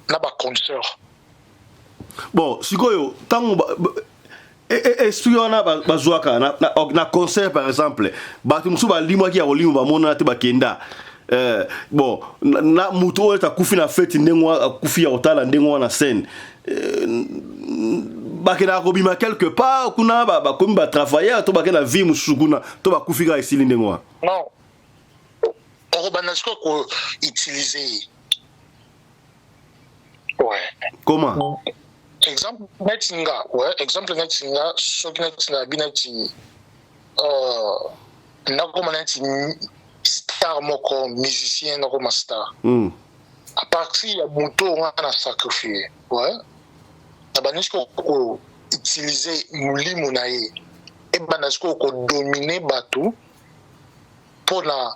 Speaker 4: na baconcert.
Speaker 1: Bon sikoyo ntango esprit wana bazwaka na concert par exemple bato mosusu balimwaki ya kolimo bamona te bakenda bon na moto oyo takufi na feti ndenge akufi ya kotala ndenge wana scène bakendaka kobima quelque part kuna bakomi batravailleur to bakenda vie mosusu kuna to bakufi kaka esili ndenge wana
Speaker 4: non okobanda sikoyo koutilize ye. Ouais.
Speaker 1: Comment?
Speaker 4: Exemple netinga, ouais, exemple netinga, soki netinga binati nakoma neti star moko musicien nakoma star. À partir ya moto wana sacrifier, ouais. Tabanisiko ko utiliser mulimo na ye. E banasiko ko dominer bato pona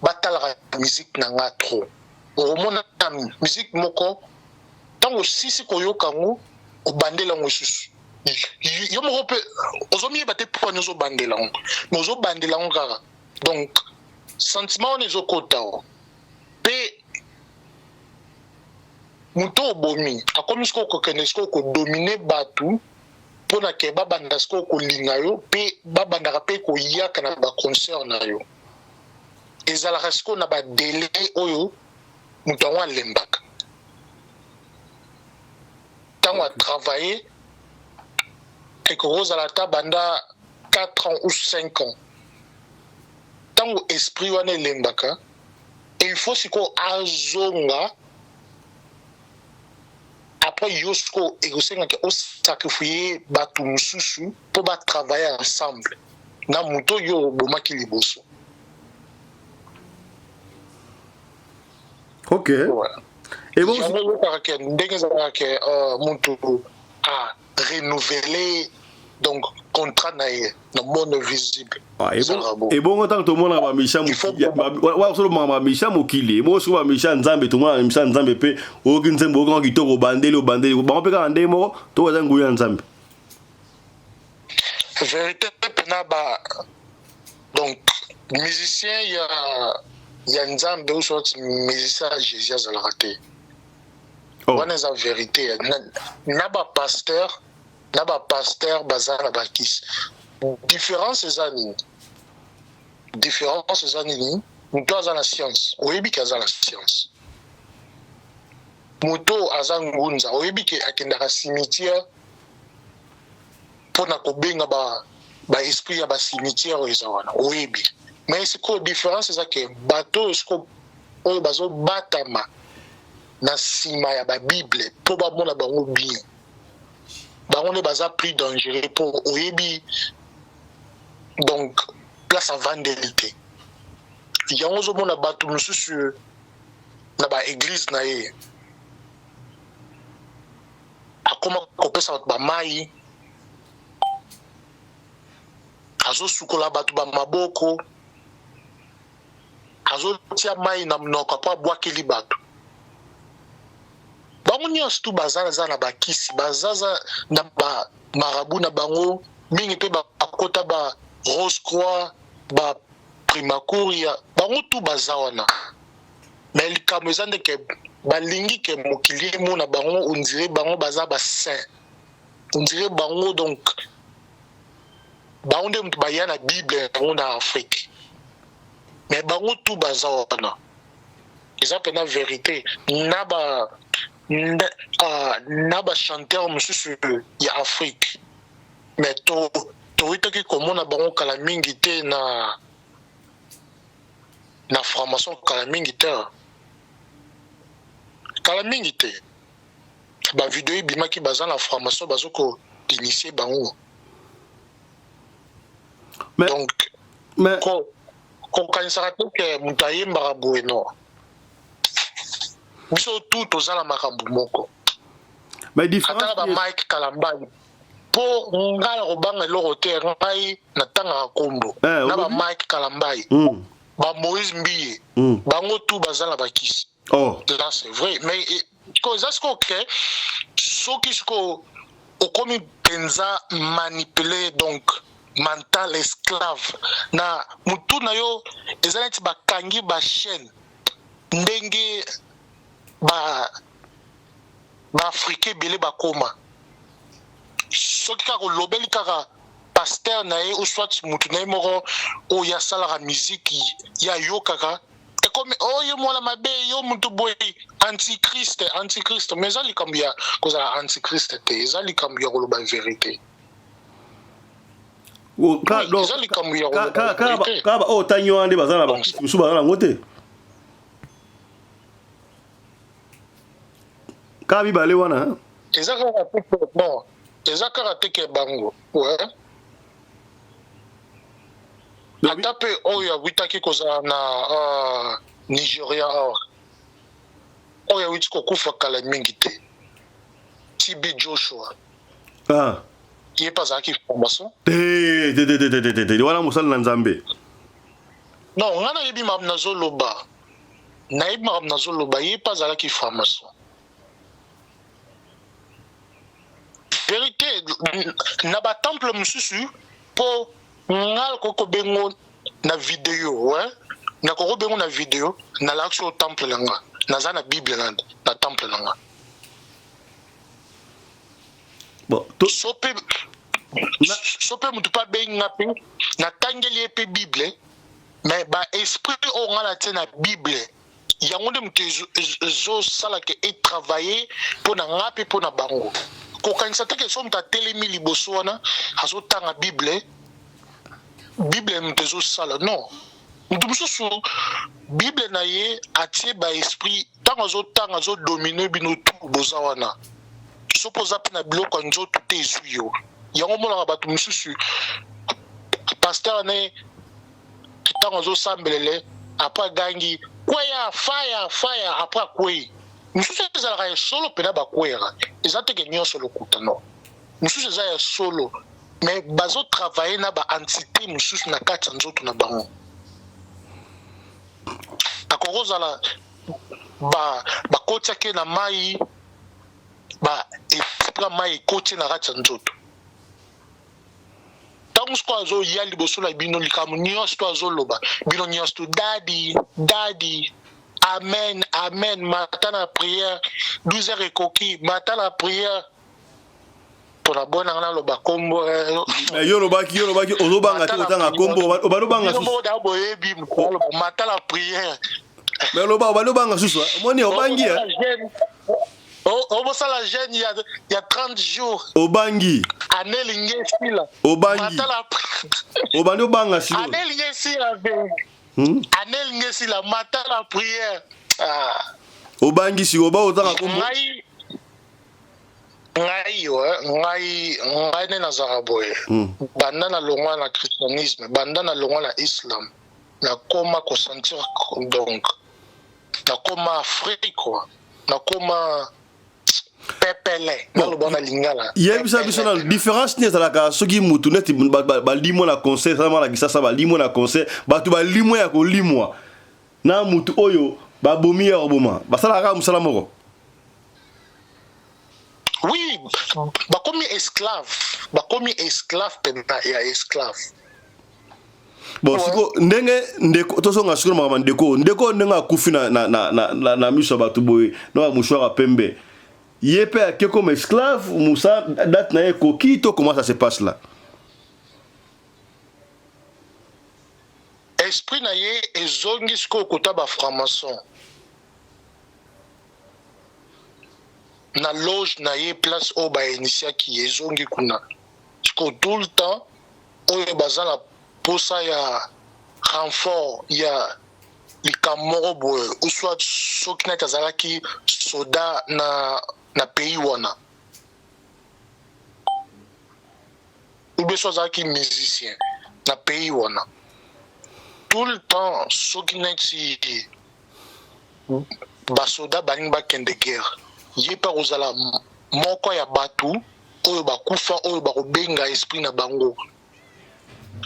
Speaker 4: batala musique na nga trop. Omona musique moko tango sisi koyoka ngo obandela ngo susu yo moko pe ozomiyeba te pourquoi nous obandela ngo mais ozobandela ngo kaka donc sentiment on ezokota o pe muto obomi akomi siko kokende siko kodomine batu mpona ke babanda siko kolinga yo pe babandaka pe koyaka na baconcert na yo ezalaka siko na badele oyo mutu yango alembaka ntango atravaille ekozala ata banda 4 ans ou 5 ans ntango esprit wana elembaka il faut siko azonga après yo siko ekosengaki osakrifie bato mosusu mpo batravaille ensemble na moto oyo obomaki liboso.
Speaker 1: Ok.
Speaker 4: Ouais.
Speaker 1: Et bon,
Speaker 4: ndenge ezalaka motu a renouveler donc contrat na ye na monde visible.
Speaker 1: Et bon ntango tomona bamisha mokili wa solo bamisha mokili mo so bamisha nzambe tomona bamisha nzambe pe oki nzambe oki kitoko bandeli bango pe ka ndenge moko to za nguya nzambe.
Speaker 4: Vérité pena ba donc musicien ya nzambe ou soit musicien Jésus azalaka te. wana eza vérité na bapasteur baza na bakisi différence eza nini moto aza na science oyebi ke aza na science moto aza ngunza oyebi ke akendaka cimetière mpona kobenga baesprit ya bacimetière eza wana oyebi mais sikoyo différence eza ke bato sikoyo oyo bazobatama na nsima ya babible mpo bamona bango bien bango nde baza plus dangereux mpo oyebi donc place avandeli te yango ozomona bato mosusu na baeglise na ye akoma kopesa bato bamai azosukola bato bamaboko azotia mai na monoko mpo abwakeli bato bango nyonso tu baza na bakisi bazaza na bamarabu na bango mingi mpe bakota ba Rose Croix ba Primacuria bango tu baza wana mais likambo eza ndeke balingi ke mokili mona bango ondire bango baza basaint ondire bango donc bango nde moto baya na bible bango na Afrique mais bango tu baza wana eza mpena vérité na bachanteur mosusu ya Afrique mais toyitaki komona bango kala mingi te na franc-maçon kala mingi te bavideo ebimaki baza na franc-maçon bazoko-initie bango donc kokanisaka te ke moto ayembaka boye no biso tu tozala makambo moko atala bamike kalambai mpo ngai na kobanga eloko te ngai natangaka kombo na bamike kalambai bamoïse mbiye bango tu baza na bakisi là c'est vrai mais eza siko ke soki siko okomi mpenza manipulé donc mental esclave na mutu na yo eza neti bakangi bachaîne ndenge baafrikain ebele bakoma soki kaka olobeli kaka paster na ye oswat mutu na ye moko oyo asalaka miziki ya yokaka ekomi oyo mwana mabe yo mutu boye antichrist mais eza likambo ya kozala antichrist te eza likambo ya koloba vérité eza likambo ya
Speaker 1: kaba oyo tangi wana nde baza na bamisu baza nango te kaka mibale wana
Speaker 4: eza kaka teke bango ata mpe oyo awitaki kozala na Nigeria awa oyo awiti kokufa kala mingi te TB Joshua ye mpe azalaki formation
Speaker 1: te wana mosali na nzambe
Speaker 4: non ngai nayebi makambo nazoloba ye mpe azalaki formation vérité na batemple mosusu mpo ngai kokobengo na video nakokobengo na video nalaki so temple na nga naza na bible na temple na nga so mpe motu mpe abenga mpe natangeli ye mpe bible mais baesprit oyo ngai natie na bible yango nde moto ezosalaka etravaille mpo na nga mpe mpo na bango kokanisa teke so moto atelemi liboso wana azotanga bible moto ezosala non moto mosusu bible na ye atie baesprit ntango azotanga azodomine bino tu boza wana soki oza mpe na biloko ya nzoto te ezwi yo yango monaka bato mosusu paster ne ntango azosambelele apres agangi kweya fire apres akwei mosusu ezalaka ya solo mpena bakweyaka eza teke nyonso lokuta no mosusu eza ya solo mais bazotravaille na baentité mosusu na kati ya nzoto na bango akokozala bakotiaki na mai esprit mai ekoti na kati ya nzoto ntango siko azoya liboso na bino likambo nyonso to azoloba bino nyonso to dadi Amen, amen. Matin la prière, 12h et coquille. Matin la prière. Pour la bonne année, le bakombo.
Speaker 1: Yorobaki, Ozobanga, Totanga, Combo, Obalobanga.
Speaker 4: Matin la prière.
Speaker 1: Mais Obalobanga, Moni, Obangi.
Speaker 4: On la gêne il y a 30 jours.
Speaker 1: Obangi.
Speaker 4: Anel Ingesi.
Speaker 1: Obangi. Obalobanga,
Speaker 4: Anel Ingesi. Anel Ingesi, la matin la prière.
Speaker 1: Obangi, si Oba, Otanga, Combo.
Speaker 4: ngai ne nazala boye banda na longwa na christianisme banda na longwa na islam nakoma kosentir donc nakoma afrique quoi nakoma pepele naloba na lingala
Speaker 1: yebisa biso na différence ni ezalaka soki mutu neti balimo na concert sama na kisasa balimo na concert bato balimo ya kolimwa na mutu oyo babomi ya koboma basalaka mosala moko.
Speaker 4: Oui, bakomi esclave pena ya esclave.
Speaker 1: Bon, siko ndenge ndeko tosonga siko mama ndeko ndenge akufi na miso batu boye no mushwara pembe. Yepe ake comme esclave musa date na ekoki to comment ça se passe là?
Speaker 4: Esprit na ye ezongi siko kota ba franc-maçon. Na loge na ye place au ba initia qui ezongi kuna. Siko tout le temps oyo bazala posa ya renfort ya likamoro boye ou soit soki na tazalaki soda na pays wana. Ou bien soit zalaki musicien na pays wana. Tout le temps soki na ti basoda balingi bakende guerre. Ye pa kozala moko ya batu oyo bakufa oyo bakobenga esprit na bango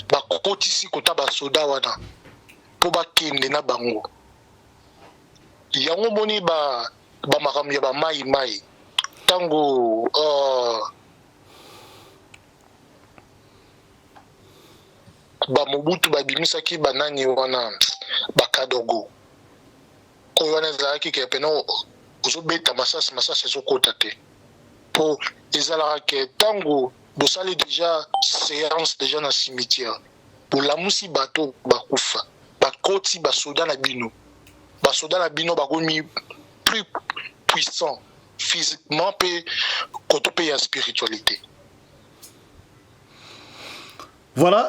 Speaker 4: bakokotisi kota basoda wana po bakende na bango yango moni bamakambo ya bamai ntango bamobutu babimisaki banani wana bakadogo oyo wana ezalaki ke pena ozobeta masasi ezokota te po ezalaka ke ntango bosali déjà séance déjà na cimetière bolamusi bato bakufa bakoti basoda na bino bakomi plus puissant physiquement pe koto pe ya spiritualité.
Speaker 1: Voilà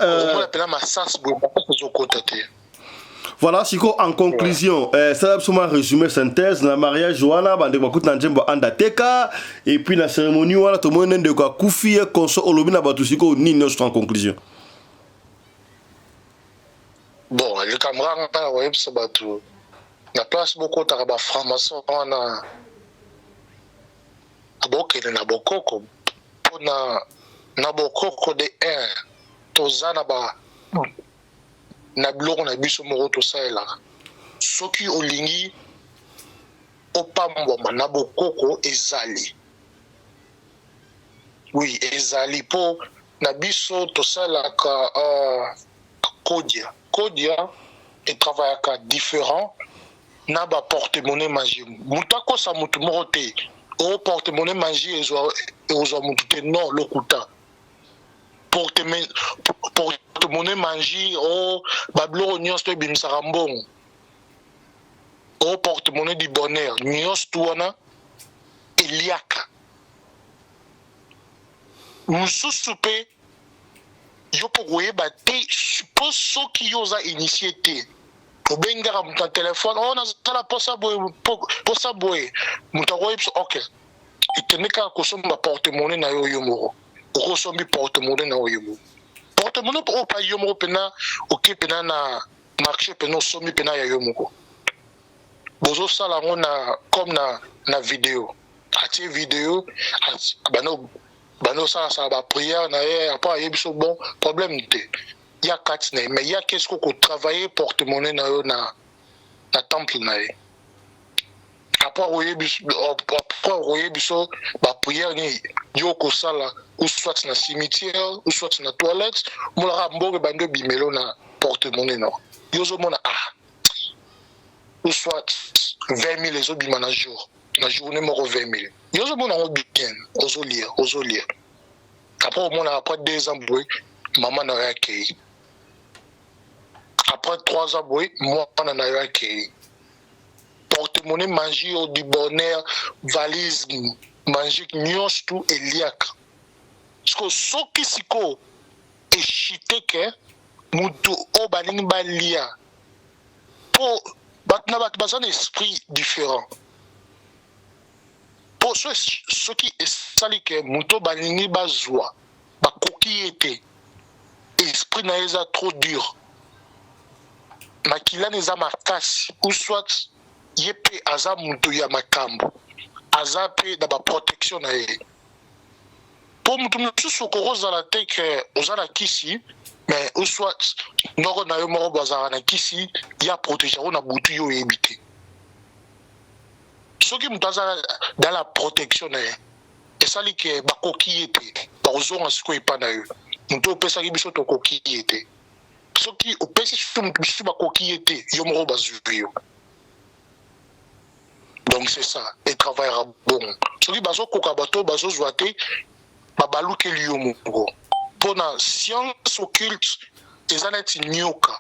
Speaker 1: voilà, siko en conclusion, ça a absolument résumé synthèse na mariage wana bande bakut na njembo andateka et puis la cérémonie wana to monen de kwa kufi e konso olobi na batu siko ni no en conclusion.
Speaker 4: Bon, le camarade na web so batu na place beaucoup ta ba franc-maçon wana abokele na bokoko pona na bokoko de 1 tozana ba na biloko na biso moko tosalelaka soki olingi opambwama na bokoko ezali oui ezali po na biso tosalelaka kodia etravaillaka différent na baporte-monnaie magie mutu akosa mutu moko te o porte-monnaie magie ezwa mutu te non lokuta porte-monnaie magie o babiloko nyonso to ebimisaka mbongo o porte-monnaie du bonheur nyonso tu wana eliaka mosusu mpe yo mpo koyeba te mpo soki yo oza initie te obengaka moto na telefone o nazala posa boye moto akoyebisa ok ekende kaka kosomba porte-monnaie na yo moko okosombi porte-monnaie na yo moko porte-monnaie oyo pa yo moko mpena oke mpena na marché mpena osombi mpena ya yo moko bozosala yango na comme na video atie video banosalasala baprière na ye apo ayebi so bon problème te ya kati na ye mais ya kesi ko kotravaille porte-monnaie na yo na temple na ye après oyebi so baprière ni yo kosala ou soit na cimetière ou soit na toilette molaka mboke bando bimelo na porte-monnaie na yo ozomona ou soit 20 000 les autres bima na jour. Na journée moko 20 000. Yo zo mona bien, ozo lire. Après au moins après 2 ans boy, maman na ya accueilli. Après 3 ans boy, moi na ya accueilli. Porte-monnaie manger du bonheur, valise manger nyos tout et liaka. Parce que ce qui siko est chité que mutu o balingi balia pour batna bat bazan esprit différent. Pour ceux qui est sali que mutu balingi bazwa ba koki était esprit na eza trop dur. Makila neza makasi ou soit yepe aza mutu ya makambo aza pe da ba protection na ye pour mutu mususu kokoza la te ke ozala kisi mais ou soit noko na yo moko bazala na kisi ya protéger na butu yo ebité soki mutu aza dans la protection na ye esali ke bakoki ete bazonga siko epa na yo mutu opesaki biso tokoki ete soki opesi mutu biso bakoki ete yo moko bazwi yo. Donc c'est ça, et travaillera bon. Ce qui baso kokabato baso zoate babaluke liyo moko. Pour la science occulte, ezaneti nyoka.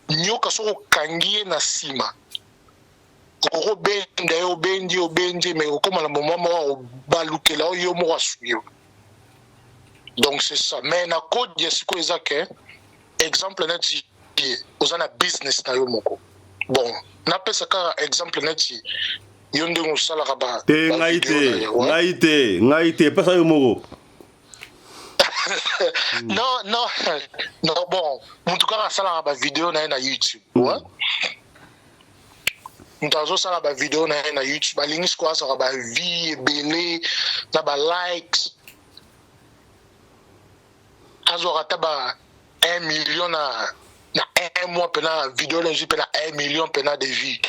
Speaker 4: Nyoka so kangie na sima. Oko bende obendi mais comme la moment baluke la yo mo asuyo. Donc c'est ça. Mais na code yesiko ezake exemple neti ozana business na yo moko. Bon, n'appelle ka exemple neti yonde ngosala ba
Speaker 1: ngaite pas ça moko.
Speaker 4: Non bon, en tout cas sala ba vidéo na YouTube, ouais. Ntazo sala ba vidéo na YouTube, ba lingi kwa sala ba vie belé na ba likes. Azora taba 1 million na 1 mois pena vidéo lengi pena 1 million pena de vues.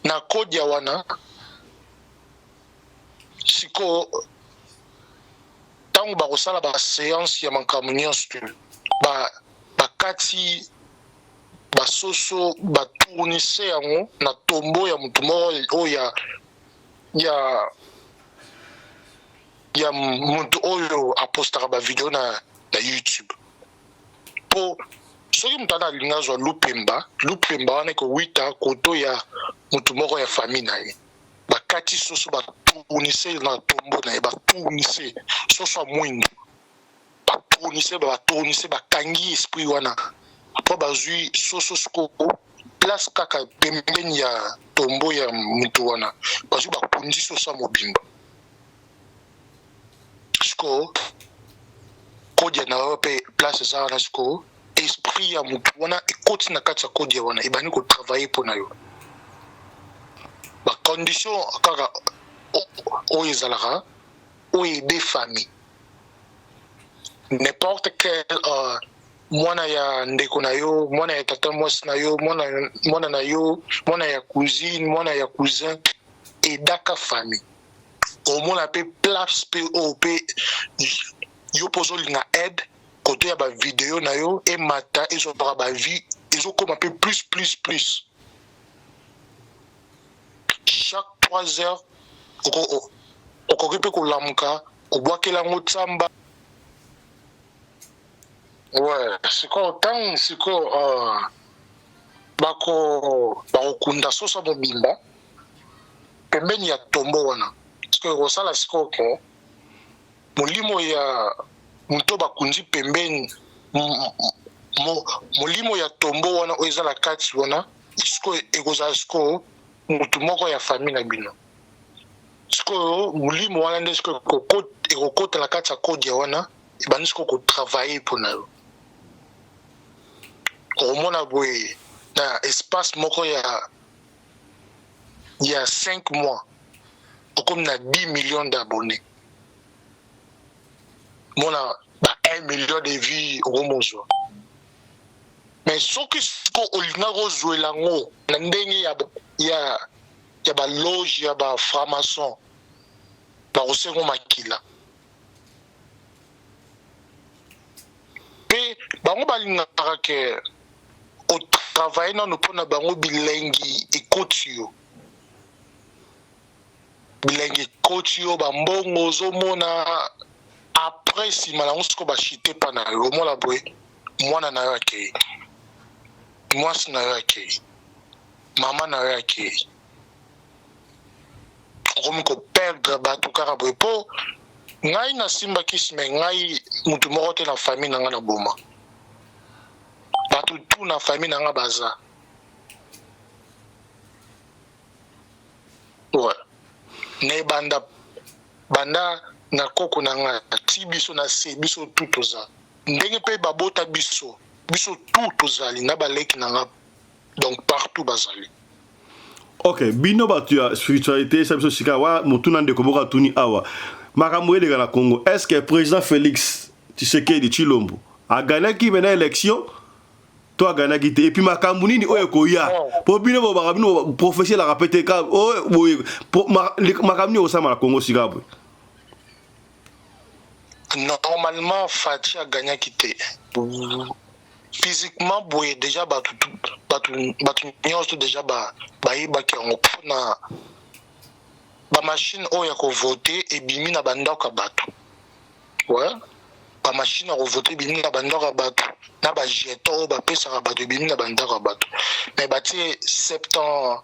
Speaker 4: Na code ya wana siko tango ba kosala ba séance ya makambo nyonso ba kati ba soso ba tournise yango na tombo ya mutu moko oyo ya mutu oyo apostaka ba vidéo na YouTube. Po soki mutu ana alingi azwa lupemba wana eko 8 ans koto ya mutu moko ya famille na ye bakati soso batournise na tombo na ye batournise soso ya mwindu batournise bakangi esprit wana apres bazwi soso siko place kaka pembeni ya tombo ya mutu wana bazwi bakundi soso ya mobimba siko kodi na yo pe place eza wana siko esprit ya mutu wana ekoti na kati ya kodi wana ebani kotravaille mpo na yo bacondition kaka oyo ezalaka oyo ede famille n'importe quel mwana ya ndeko na yo mwana ya tata mwasi na yo mwana na yo mwana ya cousine mwana ya cousin edaka famille omona pe place pe o pe yo pozolinga aide côté ya ba vidéo na yo et mata et so para ba vie ils ont comme un peu plus chaque 3 heures okoki ko lamuka obwakela ngotsamba ouais siko tant siko bako kunda sosa mobimba pembeni ya tombo wana siko rosala siko ko molimo ya muto bakunzi pembeni molimo ya tombo wana oyo eza na kati wana siko ekozala siko mutu moko ya famille na bino siko molimo wana nde siko ekokota na kati ya kodi ya wana ebandi siko kotravaille mpo na yo omona boye na espace moko ya 5 mois okomi na 10 millions d'abonnés mona ba 1 million de vues okomozwa mais soki siko olinga kozwela ngo na ndenge ya baloge ya baframason bakosengo makila mpe bango balingaka ke travailler dans le pona bango bilengi et kotio. Bilengi kotio bambongo zomona après si malango sko ba chité pana lo mo la boy mwana na yake. Moi si na yake. Maman na yake. Comme ko perdre bato karaboy po ngai na simba kisme ngai mutu moko te na famille na nga na boma. Bato tout na famille na nga baza. Ouais. Ne banda na koko na nga ti biso na se biso tout toza. Ndenge pe babota biso tout tozali na baleki na nga donc partout bazali.
Speaker 1: Ok, bino batu ya spiritualité ça biso sika wa mutuna ndeko boka tuni awa. Makambo ele na Congo. Est-ce que président Félix Tshisekedi Tshilombo a gagné qui mena élection? Toi gagné qui et puis makambo nini oyo koya. Po bino bo bakabino professeur la répéter ka o makambo ni osama na Congo sika bo.
Speaker 4: Normalement Fati a gagné qui te. Physiquement boye déjà batu nyonso déjà ba yeba ki on na ba machine oyo ko voter et bimi na bandaka batu. Ouais. Ba machine ko voter bimi na bandaka batu. Na ba jeton ba pesa ka batu bimi na bandaka batu. Mais ba ti 76%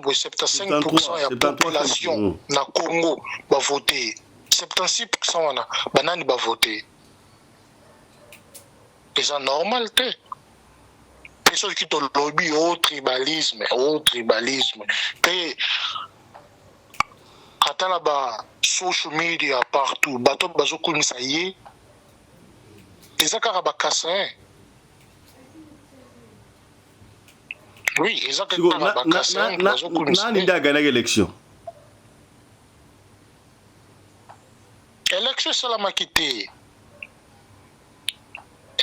Speaker 4: ou 75% ya population na Congo ba voter. 76% wana banani ba voter. C'est normal te. Personne qui te lobby au tribalisme. Attends là-bas, social media partout, bateau bazo ça y est. Les akaraba kassin. Oui, les akaraba kassin.
Speaker 1: Nani nda gagné l'élection.
Speaker 4: Élection c'est la maquité.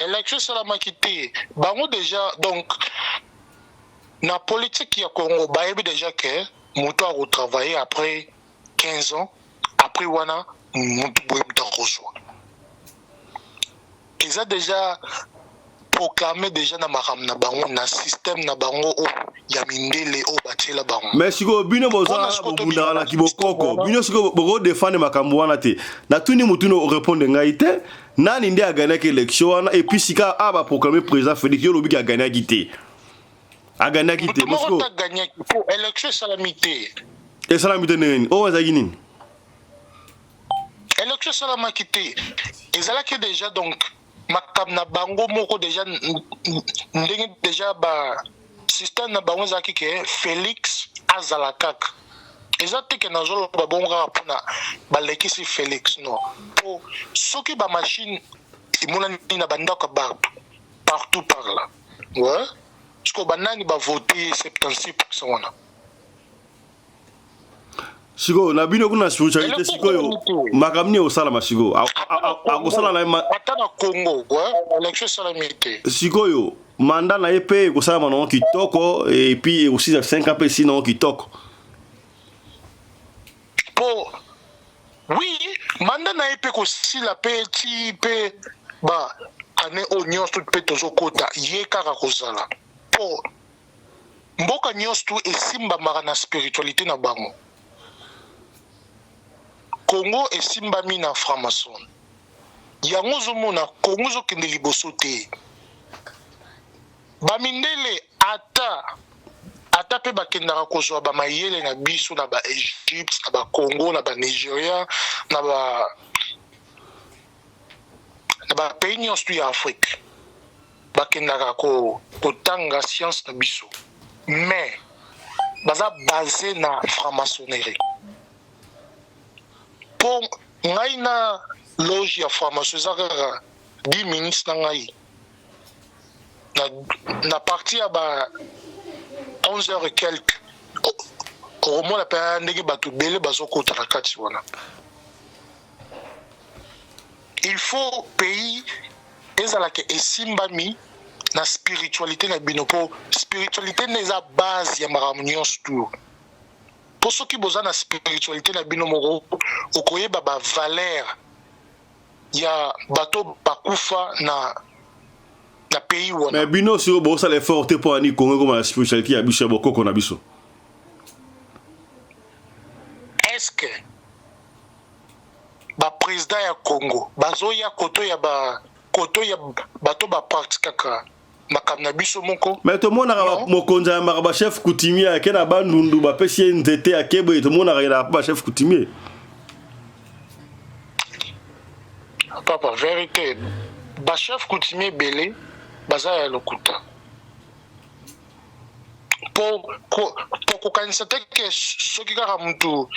Speaker 4: Élection c'est la maquité. Bango déjà donc na politique ya Congo ba yebi déjà que moto a retravaillé après 15 ans après wana moto boye muta reçoit. Ils ont déjà proclamé déjà na makam na bango na système na bango o ya mindele o batela bango.
Speaker 1: Mais siko bino boza bunda na kibokoko bino siko boko défendre makambo wana te na tuni mutu no répondre ngai te nani ndi a gagné élection wana et puis sika a ba proclamer président Félix Yolobi qui a gagné quitté a gagné quitté parce que
Speaker 4: a gagné élection salamité
Speaker 1: et salamité neni o za gini
Speaker 4: élection salamité ezala que déjà donc makam na bango moko déjà ndenge déjà ba système na bango zaki ke Félix azalakak ezate ke nazolo ba bonga pona ba lekisi Félix non pour ceux qui ba machine imona ni na bandaka partout par là ouais parce que banani ba voter 76% wana
Speaker 1: siko na bino kuna spiritualité siko yo makamni osala masiko akosala na
Speaker 4: atana Congo ouais élection salamité
Speaker 1: siko yo mandat na épée kosala manon kitoko et puis aussi 5 ans pesi non kitoko
Speaker 4: pour oui mandat na épée kosila petit pe ba ane onion tout pe tozo kota ye kaka kozala pour mboka nyos tout esimba marana spiritualité na bango Congo esimbami na franc-maçon. Yango zomona Congo zokende liboso te. Bamindele ata pe bakendaka kozwa ba mayele na biso na ba Egypte, na ba Congo, na ba Nigeria, na ba pays nyonso ya Afrique. Bakendaka kotanga science na biso. Mais baza basé na franc-maçonnerie. Pour ngai na loge ya formation ezaka 10 minutes na ngai na partie ya ba 11h et quelques au moins la période ndenge bato bele bazokota na kati wana il faut pays ezalaka esimbami na spiritualité na bino po spiritualité neza base ya makambo nyonso tu pour ceux qui besoin de spiritualité na bino moko okoyeba ba valeur ya bato bakufa na na pays wana.
Speaker 1: Mais bino si bo ça l'effort te pour ani Congo comme la spécialité ya biso boko kona biso.
Speaker 4: Est-ce que ba président ya Congo bazoya koto ya bato ba pratikaka makamna biso moko?
Speaker 1: Mais tout le monde a mokonza maraba chef coutumier ke na bandundu ba pesi nzete akebe tout le monde a ba chef coutumier.
Speaker 4: Papa, vérité, ba chef coutumier belé baza ya lokuta. Pour kokanisa te ke soki kaka mutu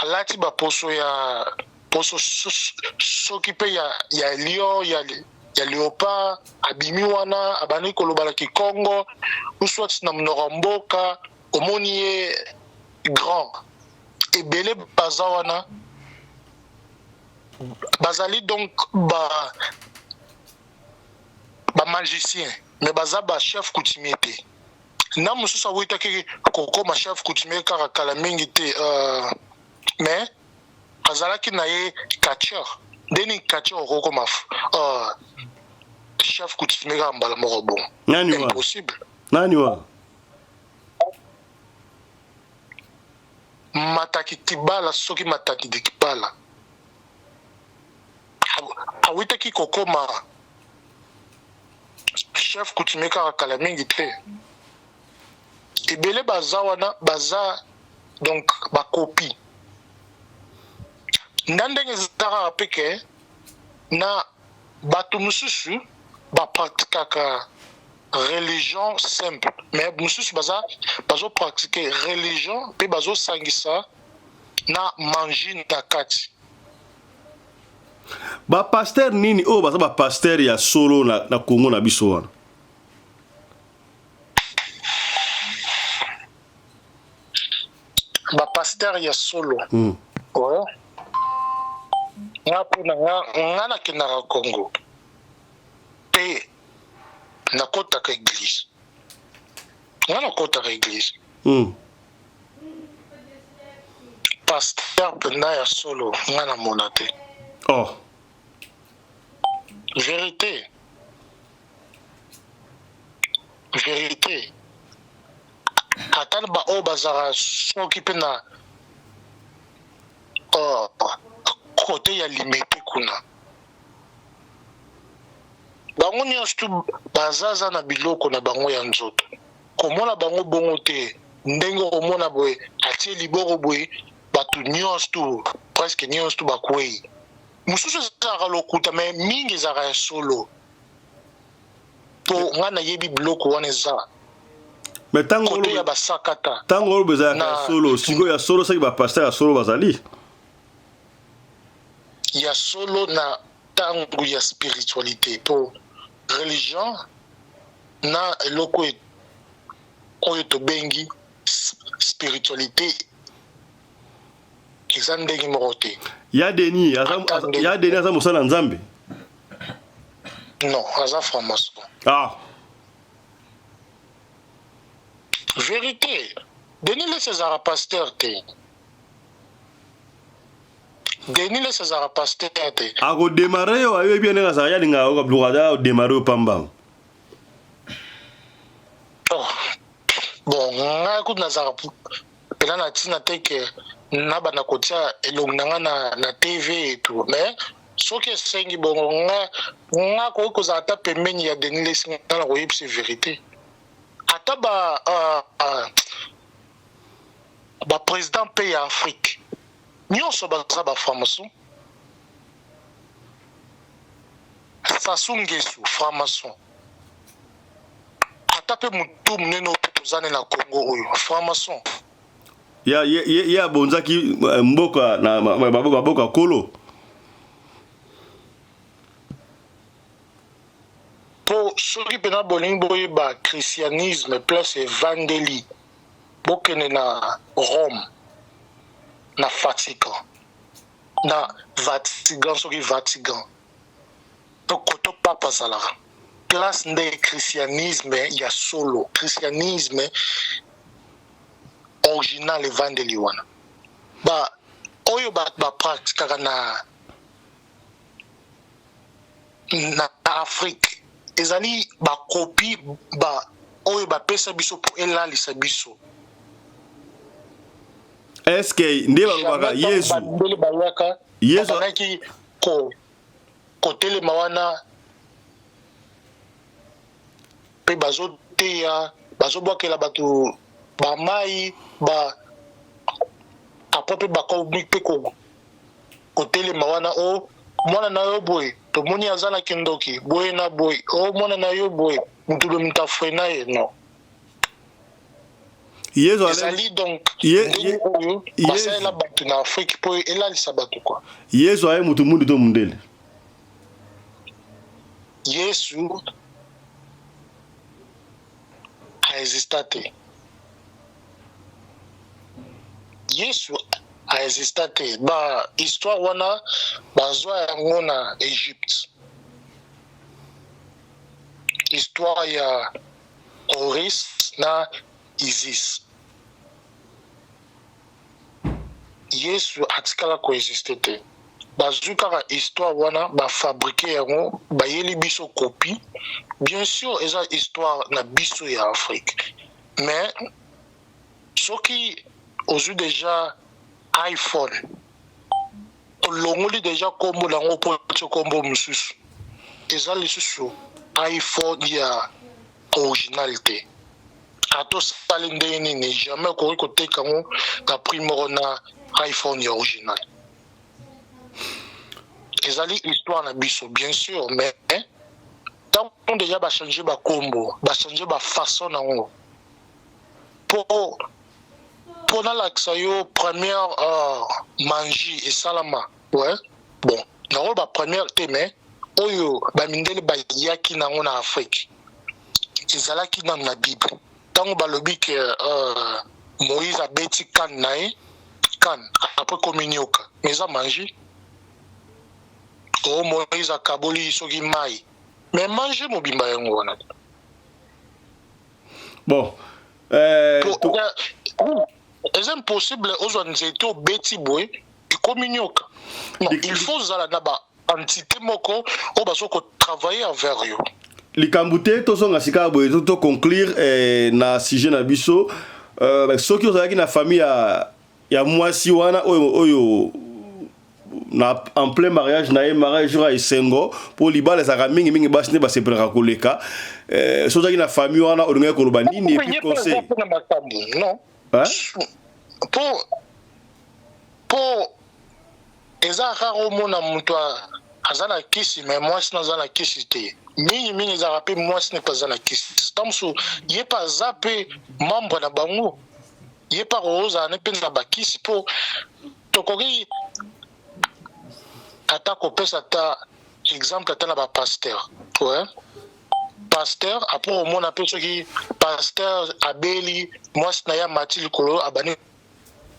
Speaker 4: alati ba poso soki pe ya lion ya léopard abimi wana abani koloba ki Congo ou soit na mnora mboka omoni ye grand ebele baza wana bazali donc ba magicien mais baza ba chef coutumier te na mususu awitaki kokoma chef coutumier kaka kala mingi te mais azalaki na ye catcheur ndeni catcheur okokoma chef coutumier kaka mbala moko bon impossible.
Speaker 1: Nani wa
Speaker 4: Mataki Kibala soki Mataki de Kibala awitaki kokoma chef coutumier kaka kala mingi te ebele baza wana baza donc bakopi ndenge zitaka peke na bato mususu bapratikaka religion simple mais mususu bazo pratiquer religion pe bazo sangisa na manji na kati.
Speaker 1: Ba pasteur nini o baza ba pasteur ya solo na Congo na biso wana?
Speaker 4: Ba pasteur ya solo. Ouais. Nga na kinara Congo. Pe na kota ka église. Nga na kota ka église. Pasteur penda ya solo nga na monate.
Speaker 1: Oh.
Speaker 4: Vérité. Vérité. Atal ba o bazara soki pe na côté ya limité kuna. Bango nyonso bazaza na biloko na bango ya nzoto. Komona bango bongo te ndenge omona boye atie liboro boye batu nyonso presque nyonso bakwei. Mususu ezaka lokuta me mingi ezaka ya solo. Po nga na yebi biloko wana eza.
Speaker 1: Mais tango
Speaker 4: ya basakata.
Speaker 1: Tango beza ya solo, sigo ya solo saki ba pasteur ya solo bazali.
Speaker 4: Ya solo na tango ya spiritualité po religion na eloko oyo tobengi spiritualité eza ndenge moko te.
Speaker 1: Ya Denis aza mosala nzambe?
Speaker 4: Non, aza franc-maçon.
Speaker 1: Ah.
Speaker 4: Vérité, Denis le César pasteur te. Denis le César pasteur te.
Speaker 1: Ako démarrer yo ayo bien nga ya linga o blugada o démarrer o pamba.
Speaker 4: Oh. Bon, nga ku nazara pela na tina te ke na bana kotia elonganga na TV et tout, mais soki esengi bongo nga ko za ata pembeni ya Denis le César na ko yipsi vérité. Ata ba président pays Afrique nyonso baza ba franc-maçon. Sassou Nguesso franc-maçon. Ata pe mutu munene opitozane na Congo oyo franc-maçon.
Speaker 1: Ya bonzaki mboka na maboka kolo.
Speaker 4: Po soki pena bolingi boyeba christianisme plus evangélie bokene na Rome na Vatican soki Vatican to koto papa azalaka place nde christianisme ya solo christianisme original evangélie wana oyo bapratikaka na Afrique ezali bakopi oyo bapesa biso mpo elalisa biso.
Speaker 1: Est-ce que nde balobaka Yesu
Speaker 4: bayaka bazalaki kotelema wana mpe bazoteya bazobwakela bato bamai apres mpe bakomi mpe kotelema wana o mwana na yo boye tomoni aza na kindoki boye na boye o mwana na yo boye mutu mutafue na ye non ezali donc oyo basalela bato na Afrique mpo elalisa bato kwa
Speaker 1: Yesu aye mutu mundu to mundele
Speaker 4: Yesu aexista te. Yesu aexista te. Histoire wana bazwa yango na Egypte. Histoire ya Horus na Isis. Yesu atikala koexiste te. Bazwi kaka histoire wana bafabrike yango bayeli biso copie. Bien sûr eza histoire na biso ya Afrique. Mais soki ozwi déjà iPhone olongoli déjà kombo nango mpo tie kombo mosusu eza lisusu iPhone ya originalité. Atosali ndenge nini jamais okoki koteka yango na prix moko na iPhone ya original. Ezali histoire na biso bien sûr, mais tant qu'on déjà ba changer ba combo, ba changer ba façon nango. Pour na laksa yo première manger et salama, ouais. Bon, nango ba première thème oyo ba mindele ba yaki nango na Afrique. Ezalaki dans la Bible. Tant ba lobi que Moïse a beti kan nae, kan après communioka, mais ça manger. Oh Moïse a kaboli soki mai. Mais manger mobimba yango wana.
Speaker 1: Bon.
Speaker 4: Est-ce impossible aux nzete au beti boy et communioka. Non, il faut zala na ba entité moko o basoko travailler envers yo.
Speaker 1: Likambute to songa sika boy to conclure na sujet na biso soki ozalaki na famille ya mwasi wana oyo na en plein mariage na ye mariage ra esengo pour libala ezaka mingi basi ne basepelaka koleka sozalaki na famille wana olingaki koloba nini epi conseil
Speaker 4: non po eza rare omona moto aza na kisi mais mwasi naza na kisi te mingi ezaka mpe mwasi nepe aza na kisi tamosu ye mpe aza mpe membre na bango ye mpe ozala ne mpe na bakisi mpo tokoki ata kopesa ata exemple ata na bapaster ouais. Pasteur après omona mpe soki pasteur abeli mwasi na ya mati likolo abani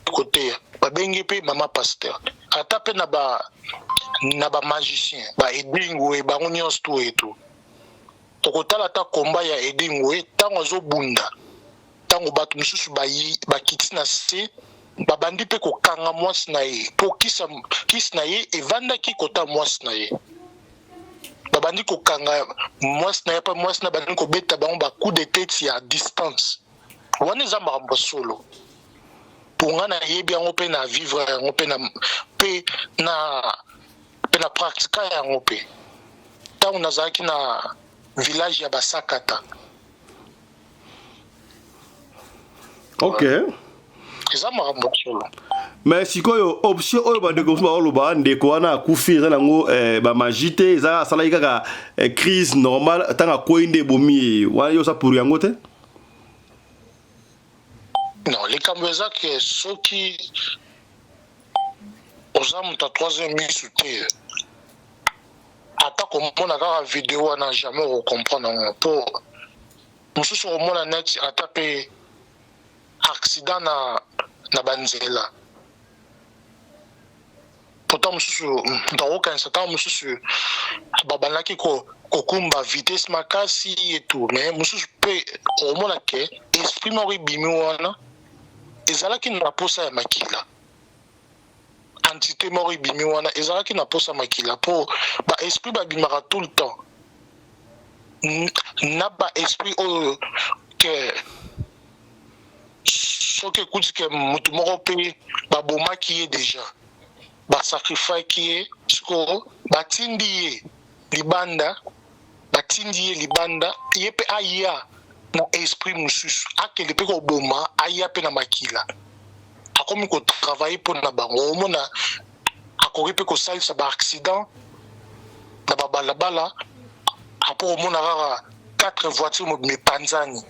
Speaker 4: koteya babengi mpe mama pasteur ata mpe na ba magicien ba edingwe bango nyonso to eto tokotala ata komba ya edingwe ntango azobunda ntango bato mosusu bakiti na se babandi mpe kokanga mwasi na ye mpo kisi na ye evandaki kota mwasi na ye babandi kokanga mwasi na ye mpe mwasi na bandi kobeta bango bacoup de tete ya distance wana eza makambo solo mpo nga nayebi yango mpe na vivre yango mpe na pratika yango mpe ntango nazalaki na village ya basakata.
Speaker 1: Ok.
Speaker 4: Eza makambo solo.
Speaker 1: Mais sikoyo option oyo bandeko baoloba ndeko wana akufi eza nango bamagie te eza asalaki kaka crise normale ntango akwei nde ebomi wana yo osa pour yango te?
Speaker 4: Non, likambo eza ke soki oza moto ya troisième misu te ata komona kaka video wana jamais okomprendre yango mpo mosusu komona net ata mpe accident na banzela pourtant mosusu ndakokanisa ntango mosusu babandaki kokumba vitesse makasi etu mais mosusu mpe omona ke esprit moko ebimi wana ezalaki na posa ya makila entité moko ebimi wana ezalaki na posa makila mpo baesprit babimaka tout le temps n'a pas esprit que ce que écoute que mutumoro pe baboma qui est déjà ba sacrifice qui est sko batindi libanda yepe aya na esprit mususu akele pe ko boma aya pe na makila akomi ko travailler pour na bango mona akori pe ko salisa ba accident na balabala apo mona rara 4 voitures me panzani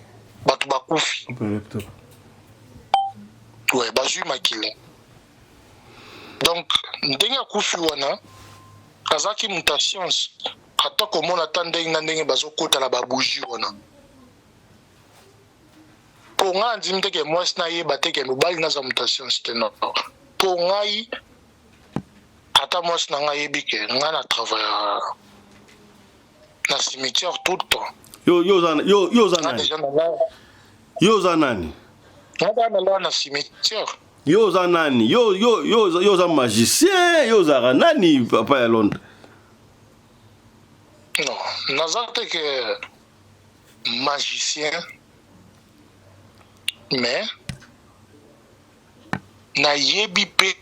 Speaker 4: batu bakufi ouais bazui makila donc ndenge akufi wana kazaki mutations ata komona ta ndenge bazokota la babuji wana po nga ndimi teke mwasi na yeba teke mobali naza mutation c'était non po ngai ata mwasi na ngai yebi ke nga na travailler na cimetière tout le temps
Speaker 1: yo zanani
Speaker 4: nga na cimetière
Speaker 1: yo zanani yo za magicien yo za nani papa ya Londres.
Speaker 4: Non, naza que magicien, mais na yebi pe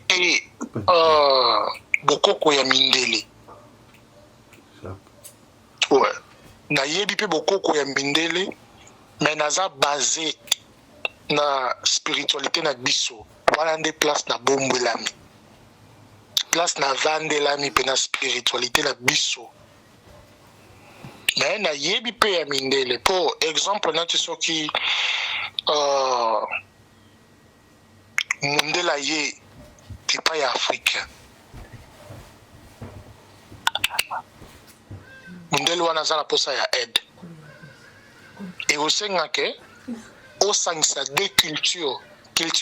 Speaker 4: bokoko ya mindele. Ouais, na yebi pe bokoko ya mindele, mais naza basé na spiritualité na biso. Voilà des places na bombelami. Place na vandelami pe na spiritualité na biso. Mais na yebi pe ya mindele. Pour exemple, na tiso ki mundela ye tipa ya Afrique. Mundele wana zala posa ya aide. Et au sengake, au sangsa de culture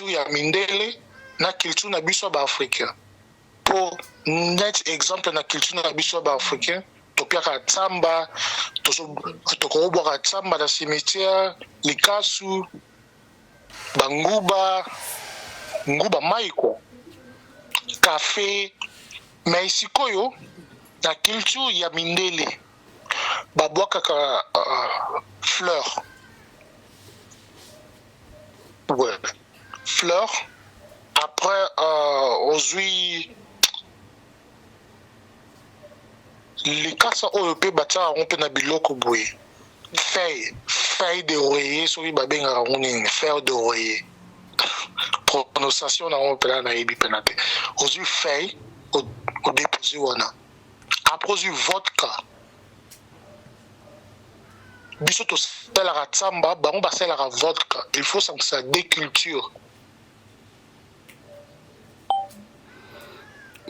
Speaker 4: ya mindele na culture na biso ba africain. Pour net exemple na culture na biso ba africain. Topiaka tsamba, tokorobwaka tsamba na cimetière, likasu, banguba, nguba maiko, café, mais sikoyo na culture ya mindele, babwaka fleur. Ouais, fleur. Après, aujourd'hui, les cas oyo pe batia on pe na biloko boye feuille de oreiller soki babenga ngoni feuille de oreiller prononciation na on pe na yebi penate ozu feuille au déposer wana après ozu vodka biso to selaka tsamba bango baselaka vodka il faut ça déculture.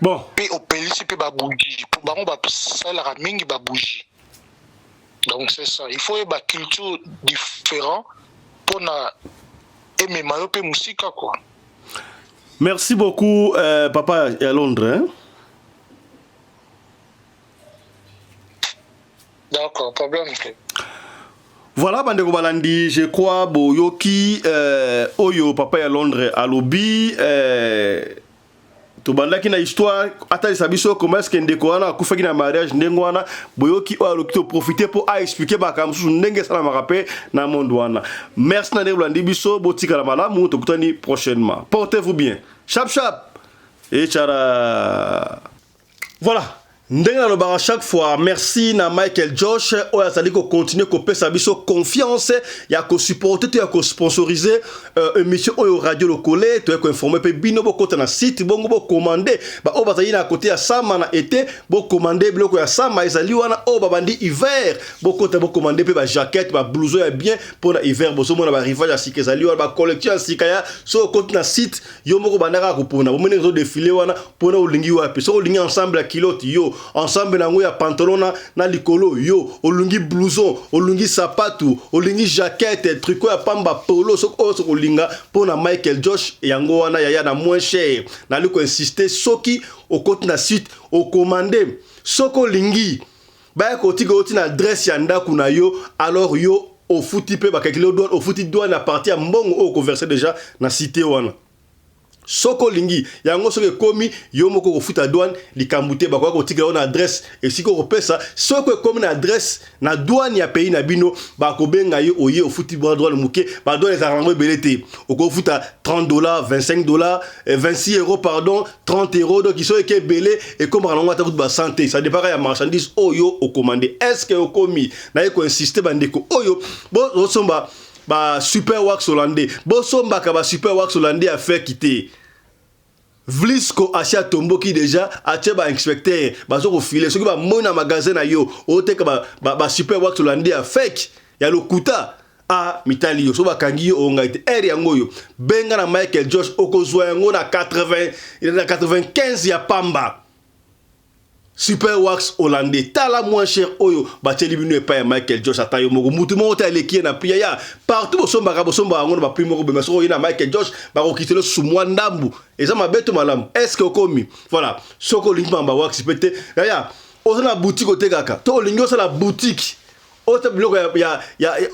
Speaker 1: Bon.
Speaker 4: Puis au pays, c'est pas bougie. Pour baron, ça la mingi ba bougie. Donc c'est ça. Il faut une culture différente pour na aimer mayope musique quoi.
Speaker 1: Merci beaucoup, papa à Londres. Hein?
Speaker 4: D'accord, problème.
Speaker 1: Voilà, Bandeko Balandi, je crois, Boyoki, Oyo, papa à Londres, à lobby. Tobandaki na histoire ata sabiso comment est-ce que ndeko wana akufaki na mariage ndengo wana boyoki o alokito profiter pour expliquer ba kamsu ndenge sala marape na monde wana. Merci na ndeko landi biso botika la malamu tokutani prochainement. Portez-vous bien. Chap chap et chara. Voilà. Ndenge na chaque fois merci na Michael Josh o ya sali ko continuer ko pesa biso confiance ya ko supporter to ya ko sponsoriser émission o radio lokole to ya ko informer pe bino bo kota na site bongo bo commander ba o bazali na côté ya sama na été bo commander biloko ya sama ezali wana o babandi hiver bo kota bo commander pe ba jaquette ba blouson ya bien pour na hiver bo so mona ba rivage ya sika ezali wana ba collection ya sika ya so kota na site yo moko bandaka ko pona bo mene zo défiler wana pona olingi wapi so olingi ensemble ya kilote yo ensemble nango ya pantalon na likolo yo olungi blouson olungi sapatu olungi jaquette tricot ya pamba polo soko olinga pona Michael Josh yango wana ya na moins cher na liko insister soki au côté na site au commander soko lingi ba ko tiga oti na adresse ya ndaku na yo alors yo au futi pe ba kakilo douane au futi douane à partir mbongo au converser déjà na cité wana soko lingi yango soki komi yo moko ko futa douane likambute bakwa ko tikela na adresse et siko ko pesa soko komi na adresse na douane ya pays na bino ba ko benga yo oye o futi douane muke ba douane les arrangements belete o ko futa $30 $25 26 euros pardon 30 euros donc ils sont que belé et comme rango ta ba santé ça dépend ya marchandise oyo o commander est-ce que o komi na ko insister bandeko oyo bo somba ba super wax hollandais bo somba ka ba super wax hollandais a fait quitter Vlisco Asia Tomboki déjà atie ba inspecteur bazo ko filer soki ba mona magasin na yo o te ka ba super wax hollandais a fake ya lokuta a mitali yo so ba kangi yo onga ite eri yango yo benga na Michael Josh okozwa yango na 95 ya pamba super wax hollandais tala moins cher oyo bateli bino epa ya Michael Josh atayo moko mutu mo ta eleki na pia ya partout bosomba yango na ba primo ko bema so na Michael Josh ba ko kitelo sumwa ndambu eza mabeto malamu est-ce que okomi voilà soko lingi mamba wax pete ya osana boutique otekaka to lingi osala boutique ota biloko ya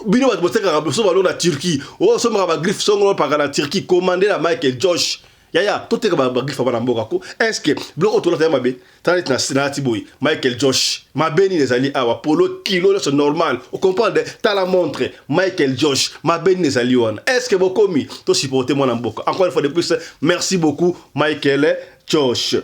Speaker 1: bino ba boteka so ba lo na Turquie o so ba griffe songo pa na Turquie commander na Michael Josh ya toteka ba griffe ba na mboka ko est-ce que biloko to la mabe tani na sinati boy Michael Josh mabeni les alliés awa polo kilo c'est normal on comprend ta la montre Michael Josh mabeni les alliés on est-ce que bokomi to supporter moi na mboka encore une fois de plus merci beaucoup Michael Josh.